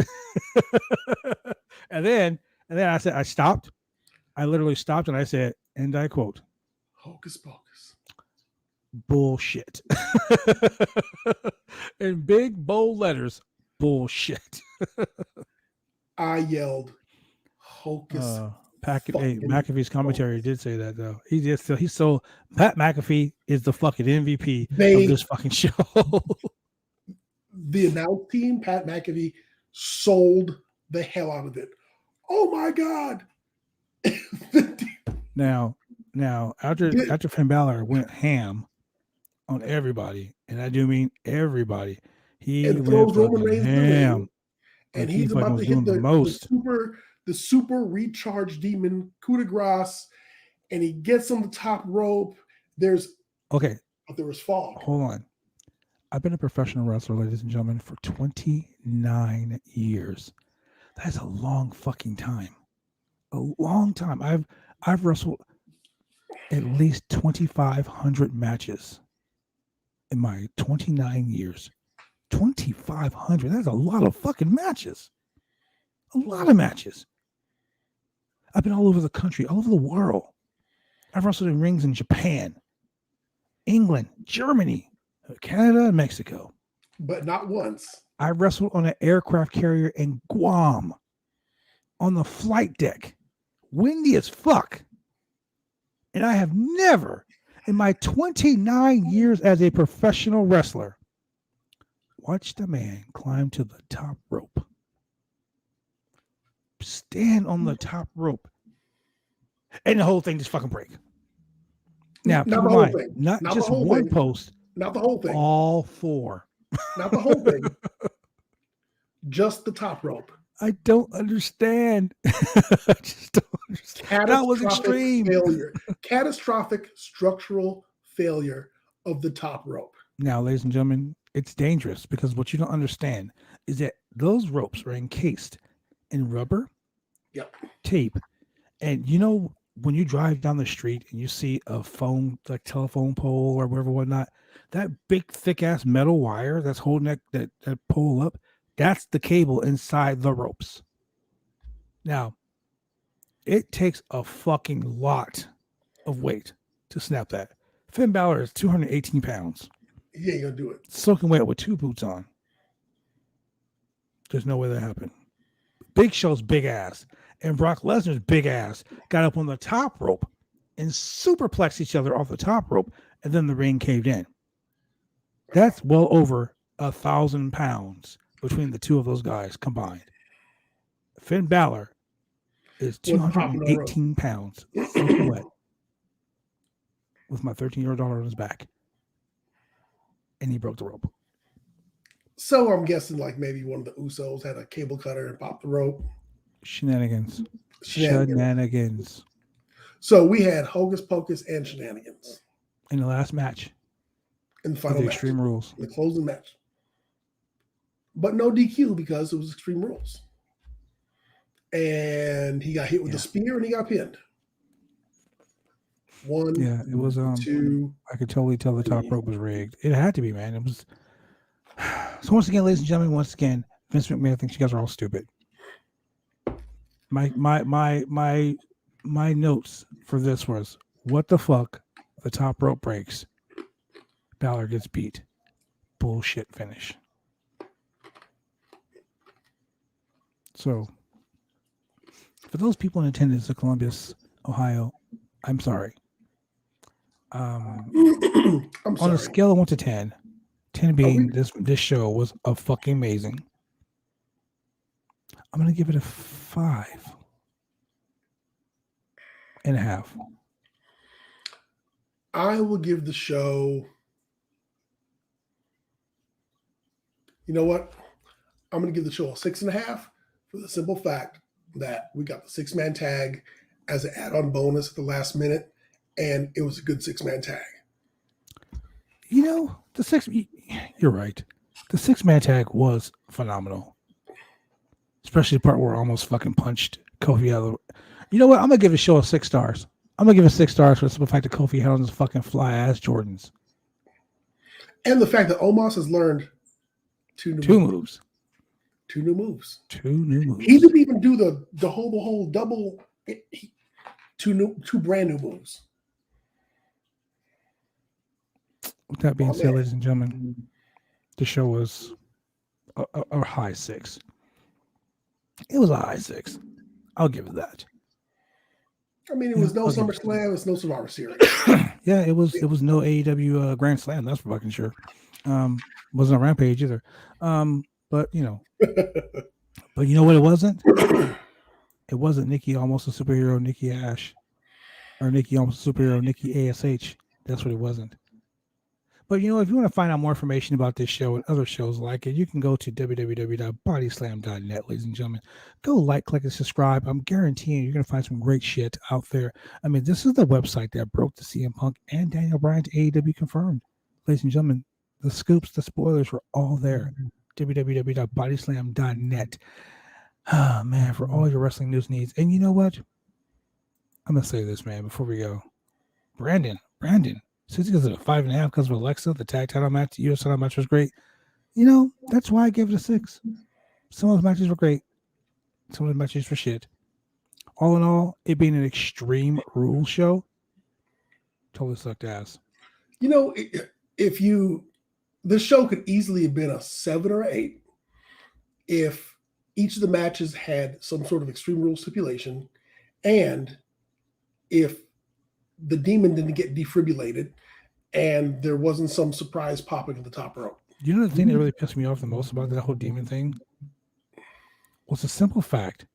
and then I said, I stopped. I literally stopped and I said, and I quote, Hocus pocus. Bullshit. In big bold letters, bullshit. I yelled, hocus. McAfee's commentary did say that though. He's so Pat McAfee is the fucking MVP of this fucking show. The announce team, Pat McAfee, sold the hell out of it. Oh my God. Now after Finn Balor went ham on everybody, and I do mean everybody, he went fucking ham. And he's about to hit the super recharged demon coup de grace, and he gets on the top rope. There was fog. Hold on. I've been a professional wrestler, ladies and gentlemen, for 29 years. That's a long fucking time. A long time. I've wrestled at least 2,500 matches in my 29 years. 2,500. That's a lot of fucking matches. A lot of matches. I've been all over the country, all over the world. I've wrestled in rings in Japan, England, Germany, Canada, and Mexico. But not once. I wrestled on an aircraft carrier in Guam, on the flight deck, windy as fuck. And I have never, in my 29 years as a professional wrestler, watched a man climb to the top rope, stand on the top rope, and the whole thing just fucking break. Now, keep in mind, not just one post, not the whole thing, all four. Not the whole thing, just the top rope. I don't understand. I just don't understand. That was extreme. Catastrophic structural failure of the top rope. Now, ladies and gentlemen, it's dangerous because what you don't understand is that those ropes are encased in rubber, tape, and you know when you drive down the street and you see a phone, like telephone pole or whatever, whatnot, that big thick ass metal wire that's holding that pole up, that's the cable inside the ropes. Now, it takes a fucking lot of weight to snap that. Finn Balor is 218 pounds. Yeah, you're gonna do it. Soaking wet with 2 boots on. There's no way that happened. Big Show's big ass and Brock Lesnar's big ass got up on the top rope and superplexed each other off the top rope, and then the ring caved in. That's well over 1,000 pounds between the two of those guys combined. Finn Balor is Was popping on the rope. 218 pounds, soaking wet, with my 13-year-old daughter on his back, and he broke the rope. So I'm guessing like maybe one of the Usos had a cable cutter and popped the rope. Shenanigans. Shenanigans. So we had Hocus Pocus and shenanigans in the last match. In the final match. Extreme Rules. The closing match. But no DQ because it was Extreme Rules. And he got hit with the spear and he got pinned. One. Yeah, it was 2. I could totally tell the top rope was rigged. It had to be, man. It was. So once again, ladies and gentlemen, Vince McMahon thinks you guys are all stupid. My notes for this was, what the fuck? The top rope breaks. Balor gets beat. Bullshit finish. So, for those people in attendance at Columbus, Ohio, I'm sorry. I'm on sorry. a scale of 1 to 10, 10 being this show was fucking amazing, I'm gonna give it a 5.5. I will give the show. You know what? I'm going to give the show a 6.5 for the simple fact that we got the 6-man tag as an add-on bonus at the last minute, and it was a good 6-man tag. You know, you're right. The 6-man tag was phenomenal, especially the part where I almost fucking punched Kofi out of the. You know what? I'm gonna give the show 6 stars. I'm gonna give it 6 stars for the simple fact that Kofi had on his fucking fly ass Jordans, and the fact that Omos has learned two new moves. He didn't even do the whole double. Two brand new moves. With that being said, ladies and gentlemen, the show was a high 6. It was a high 6. I'll give it that. I mean, it was no SummerSlam, it was no Survivor Series. Yeah, it was no AEW Grand Slam, that's for fucking sure. Wasn't a Rampage either. But you know what it wasn't? It wasn't Nikki Almost a Superhero, Nikki Ash, or Nikki Almost a Superhero, Nikki ASH. That's what it wasn't. But if you want to find out more information about this show and other shows like it, you can go to www.bodyslam.net, ladies and gentlemen. Go like, click, and subscribe. I'm guaranteeing you're going to find some great shit out there. I mean, this is the website that broke the CM Punk and Daniel Bryan to AEW confirmed. Ladies and gentlemen, the scoops, the spoilers were all there. www.bodyslam.net. Ah, man, for all your wrestling news needs. And you know what? I'm going to say this, man, before we go. Brandon. Since he gives it a 5.5 because of Alexa, the tag title match, the US title match was great. That's why I gave it a 6. Some of the matches were great. Some of the matches were shit. All in all, it being an Extreme Rules show, totally sucked ass. This show could easily have been a 7 or 8 if each of the matches had some sort of Extreme Rules stipulation, and if the demon didn't get defibrillated and there wasn't some surprise popping at the top rope. You know the thing that really pissed me off the most about that whole demon thing was the simple fact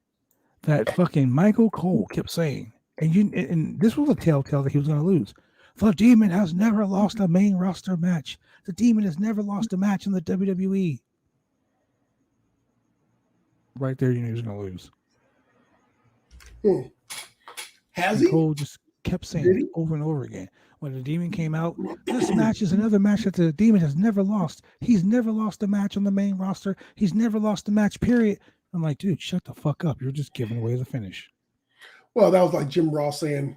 that fucking Michael Cole kept saying, and this was a telltale that he was going to lose. The demon has never lost a main roster match. The demon has never lost a match in the WWE. Right there, you knew he was going to lose. Has he? Cole just kept saying it over and over again. When the demon came out, this match is another match that the demon has never lost. He's never lost a match on the main roster. He's never lost a match, period. I'm like, dude, shut the fuck up. You're just giving away the finish. Well, that was like Jim Ross saying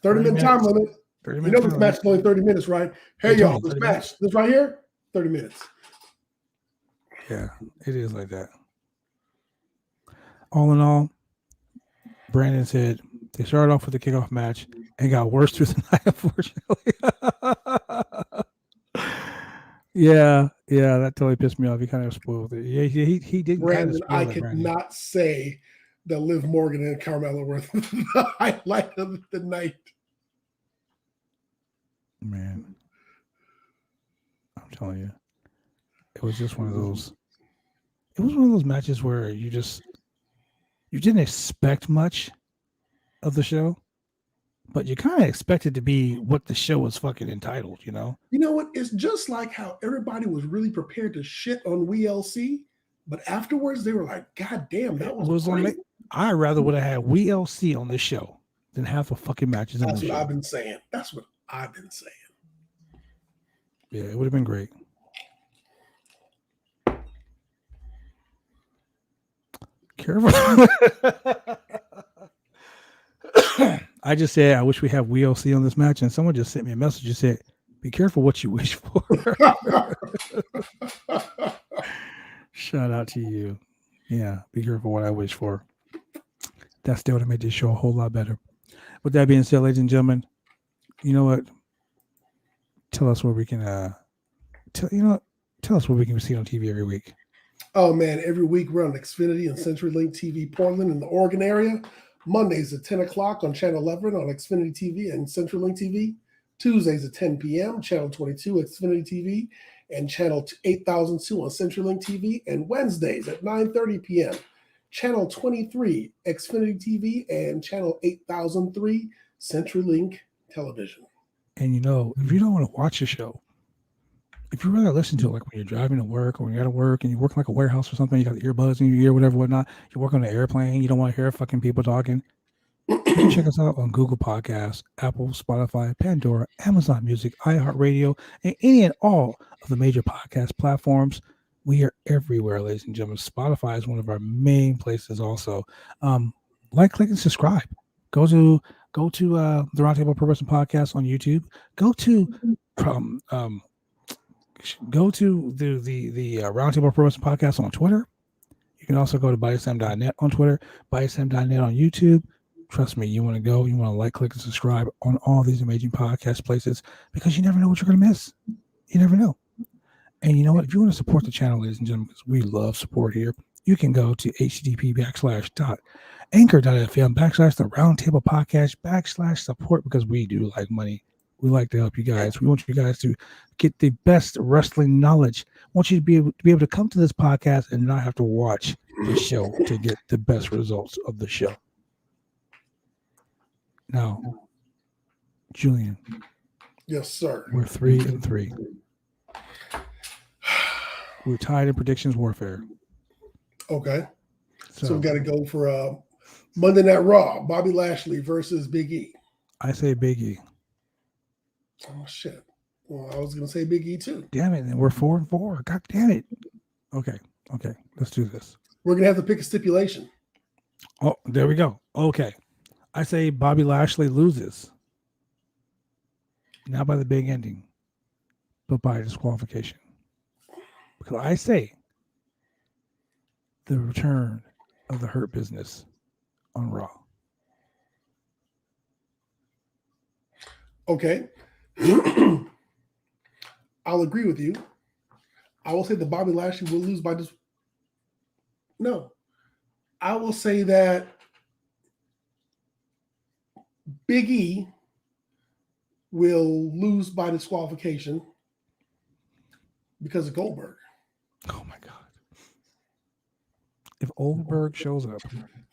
30-minute time limit. This match is only 30 minutes, right? Hey, y'all, this match, this right here, 30 minutes. Yeah, it is like that. All in all, Brandon said they started off with the kickoff match and got worse through the night, unfortunately. yeah, that totally pissed me off. He kind of spoiled it. Yeah, he did. Brandon, I could not say that Liv Morgan and Carmella were the highlight of the night. Man, I'm telling you, it was just one of those. It was one of those matches where you just you didn't expect much of the show, but you kind of expected to be what the show was fucking entitled, you know? You know what? It's just like how everybody was really prepared to shit on WLC, but afterwards they were like, God damn, that was great. I rather would have had WLC on this show than half the fucking matches in the show. That's what I've been saying. That's what I've been saying. Yeah, it would have been great. Careful. I just said, I wish we have WLC on this match, and someone just sent me a message and said, be careful what you wish for. Shout out to you. Yeah, be careful what I wish for. That still would have made this show a whole lot better. With that being said, ladies and gentlemen, you know what? Tell us where we can tell us what we can see on TV every week. Oh man, every week we're on Xfinity and CenturyLink TV Portland in the Oregon area. Mondays at 10 o'clock on Channel 11 on Xfinity TV and CenturyLink TV. Tuesdays at 10 p.m. Channel 22 Xfinity TV and Channel 8002 on CenturyLink TV. And Wednesdays at 9:30 p.m. Channel 23 Xfinity TV and Channel 8003 CenturyLink Television. And you know, if you don't want to watch a show, if you rather listen to it, like when you're driving to work or when you're at work and you work like a warehouse or something, you got the earbuds in your ear, whatever, whatnot, you work on an airplane, you don't want to hear fucking people talking, you can check us out on Google Podcasts, Apple, Spotify, Pandora, Amazon Music, iHeartRadio, and any and all of the major podcast platforms. We are everywhere, ladies and gentlemen. Spotify is one of our main places also. Like, click, and subscribe. Go to the Roundtable Pro Wrestling Podcast on YouTube. Go to the Roundtable Pro Wrestling Podcast on Twitter. You can also go to BodySlam.net on Twitter, BodySlam.net on YouTube. Trust me, you want to like, click, and subscribe on all these amazing podcast places because you never know what you're going to miss. You never know. And you know what? If you want to support the channel, ladies and gentlemen, because we love support here, you can go to http:/.anchor.fm/ the Roundtable Podcast / support because we do like money. We like to help you guys. We want you guys to get the best wrestling knowledge. I want you to be able to come to this podcast and not have to watch the show to get the best results of the show. Now, Julian. Yes, sir. We're 3-3. We're tied in predictions warfare. Okay. So we got to go for Monday Night Raw, Bobby Lashley versus Big E. I say Big E. Oh, shit. Well, I was going to say Big E, too. Damn it. And we're 4-4. God damn it. Okay. Let's do this. We're going to have to pick a stipulation. Oh, there we go. Okay. I say Bobby Lashley loses. Not by the big ending, but by disqualification. Because I say the return of the Hurt Business on Raw. Okay. I'll agree with you. I will say that Bobby Lashley will lose by this. No. I will say that Big E will lose by disqualification because of Goldberg. Oh my God. If Goldberg shows up,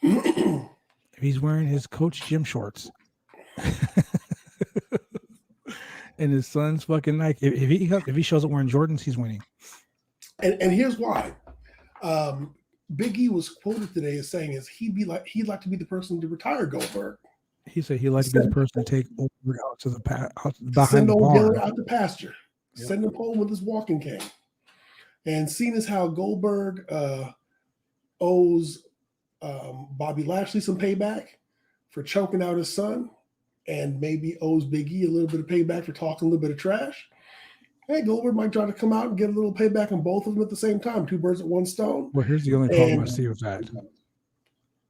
if he's wearing his Coach Jim shorts and his son's fucking Nike, if he shows up wearing Jordans, he's winning. And here's why. Big E was quoted today as saying he'd like to be the person to retire Goldberg. He said he'd like to be the person to take Goldberg out to the behind send the old barn. Giller out to pasture. Yep. Send him home with his walking cane. And seeing as how Goldberg owes Bobby Lashley some payback for choking out his son, and maybe owes Big E a little bit of payback for talking a little bit of trash. Hey, Goldberg might try to come out and get a little payback on both of them at the same time. 2 birds with 1 stone. Well, here's the only problem I see with that.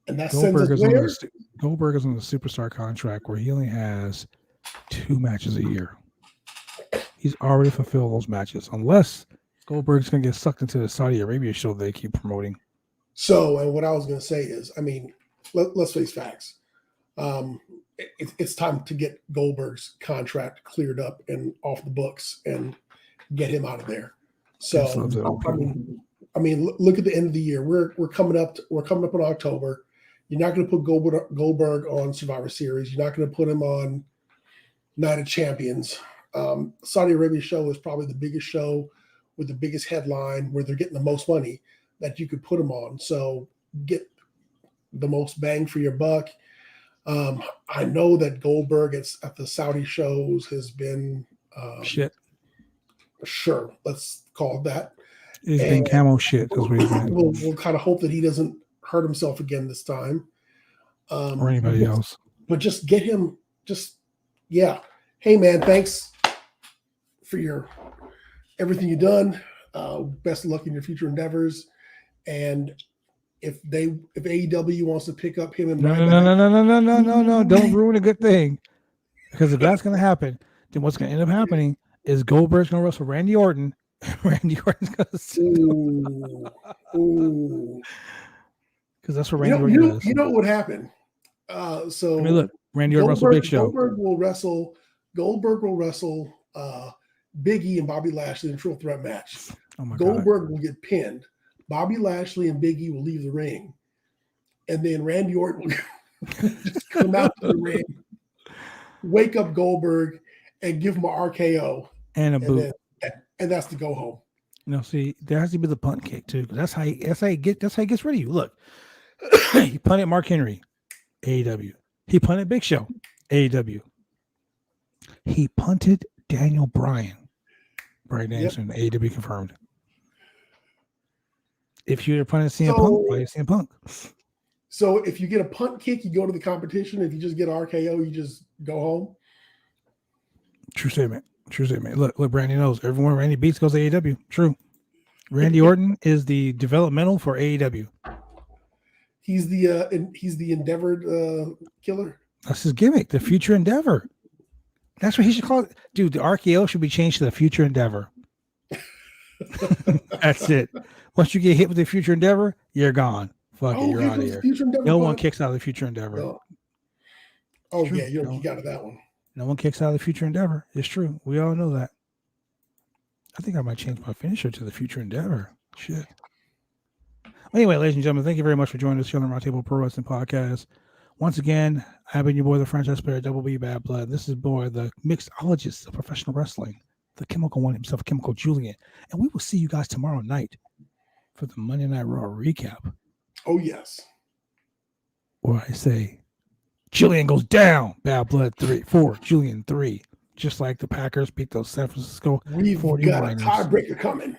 And that Goldberg sends is, us where? Goldberg is on the superstar contract where he only has 2 matches a year. He's already fulfilled those matches, unless Goldberg's going to get sucked into the Saudi Arabia show they keep promoting. So, and what I was going to say is, I mean, let's face facts. It's time to get Goldberg's contract cleared up and off the books and get him out of there. So, I mean, look at the end of the year. We're coming up in October. You're not going to put Goldberg on Survivor Series. You're not going to put him on Night of Champions. Saudi Arabia show is probably the biggest show with the biggest headline where they're getting the most money that you could put him on. So get the most bang for your buck. I know that Goldberg at the Saudi shows has been shit. Sure, let's call it that. He's been camo shit. That's what he's been. We'll kind of hope that he doesn't hurt himself again this time. Or anybody else. But just get him, hey man, thanks for your everything you've done. Best of luck in your future endeavors. And if AEW wants to pick up him and no, don't ruin a good thing. Because if that's gonna happen, then what's gonna end up happening is Goldberg's gonna wrestle Randy Orton. Randy Orton's gonna because that's what Randy Orton does. You know what would happen? So I mean, look, Randy Orton wrestle Big Show. Goldberg will wrestle Big E and Bobby Lashley in a triple threat match. Oh my Goldberg God. will get pinned. Bobby Lashley and Big E will leave the ring, and then Randy Orton will just come out to the ring, wake up Goldberg, and give him an RKO and a boot. And that's the go home. No, see, there has to be the punt kick too. That's how he gets rid of you. Look, he punted Mark Henry, AEW. He punted Big Show, AEW. He punted Daniel Bryan, Danielson, AEW confirmed. If you'd have punted CM Punk, why CM Punk? So if you get a punt kick, you go to the competition. If you just get RKO, you just go home. True statement. Look, Brandy knows. Everyone Randy beats goes to AEW. True. Randy Orton is the developmental for AEW. He's the endeavored killer. That's his gimmick, the future endeavor. That's what he should call it. Dude, the RKO should be changed to the future endeavor. That's it. Once you get hit with the future endeavor, you're gone. Fuck it, you're out of here. No one kicks out of the future endeavor. Yeah, you don't kick out of that one. No one kicks out of the future endeavor. It's true. We all know that. I think I might change my finisher to the future endeavor. Shit. Anyway, ladies and gentlemen, thank you very much for joining us here on the Roundtable Pro Wrestling Podcast. Once again, I've been your boy, the franchise player, Double B Bad Blood. This is boy, the mixologist of professional wrestling, the chemical one himself, Chemical Julian. And we will see you guys tomorrow night for the Monday Night Raw recap. Oh, yes. Or I say, Julian goes down. Bad Blood 3-4. Julian 3. Just like the Packers beat those San Francisco 49ers. Got a tiebreaker coming.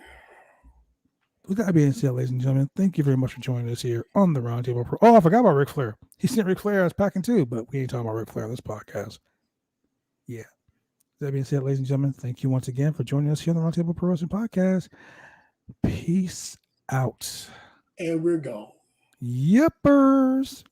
With that being said, ladies and gentlemen, thank you very much for joining us here on the Roundtable Pro. Oh, I forgot about Ric Flair. He sent Ric Flair as packing too, but we ain't talking about Ric Flair on this podcast. Yeah. That being said, ladies and gentlemen, thank you once again for joining us here on the Roundtable Pro Wrestling Podcast. Peace out. And we're gone. Yippers.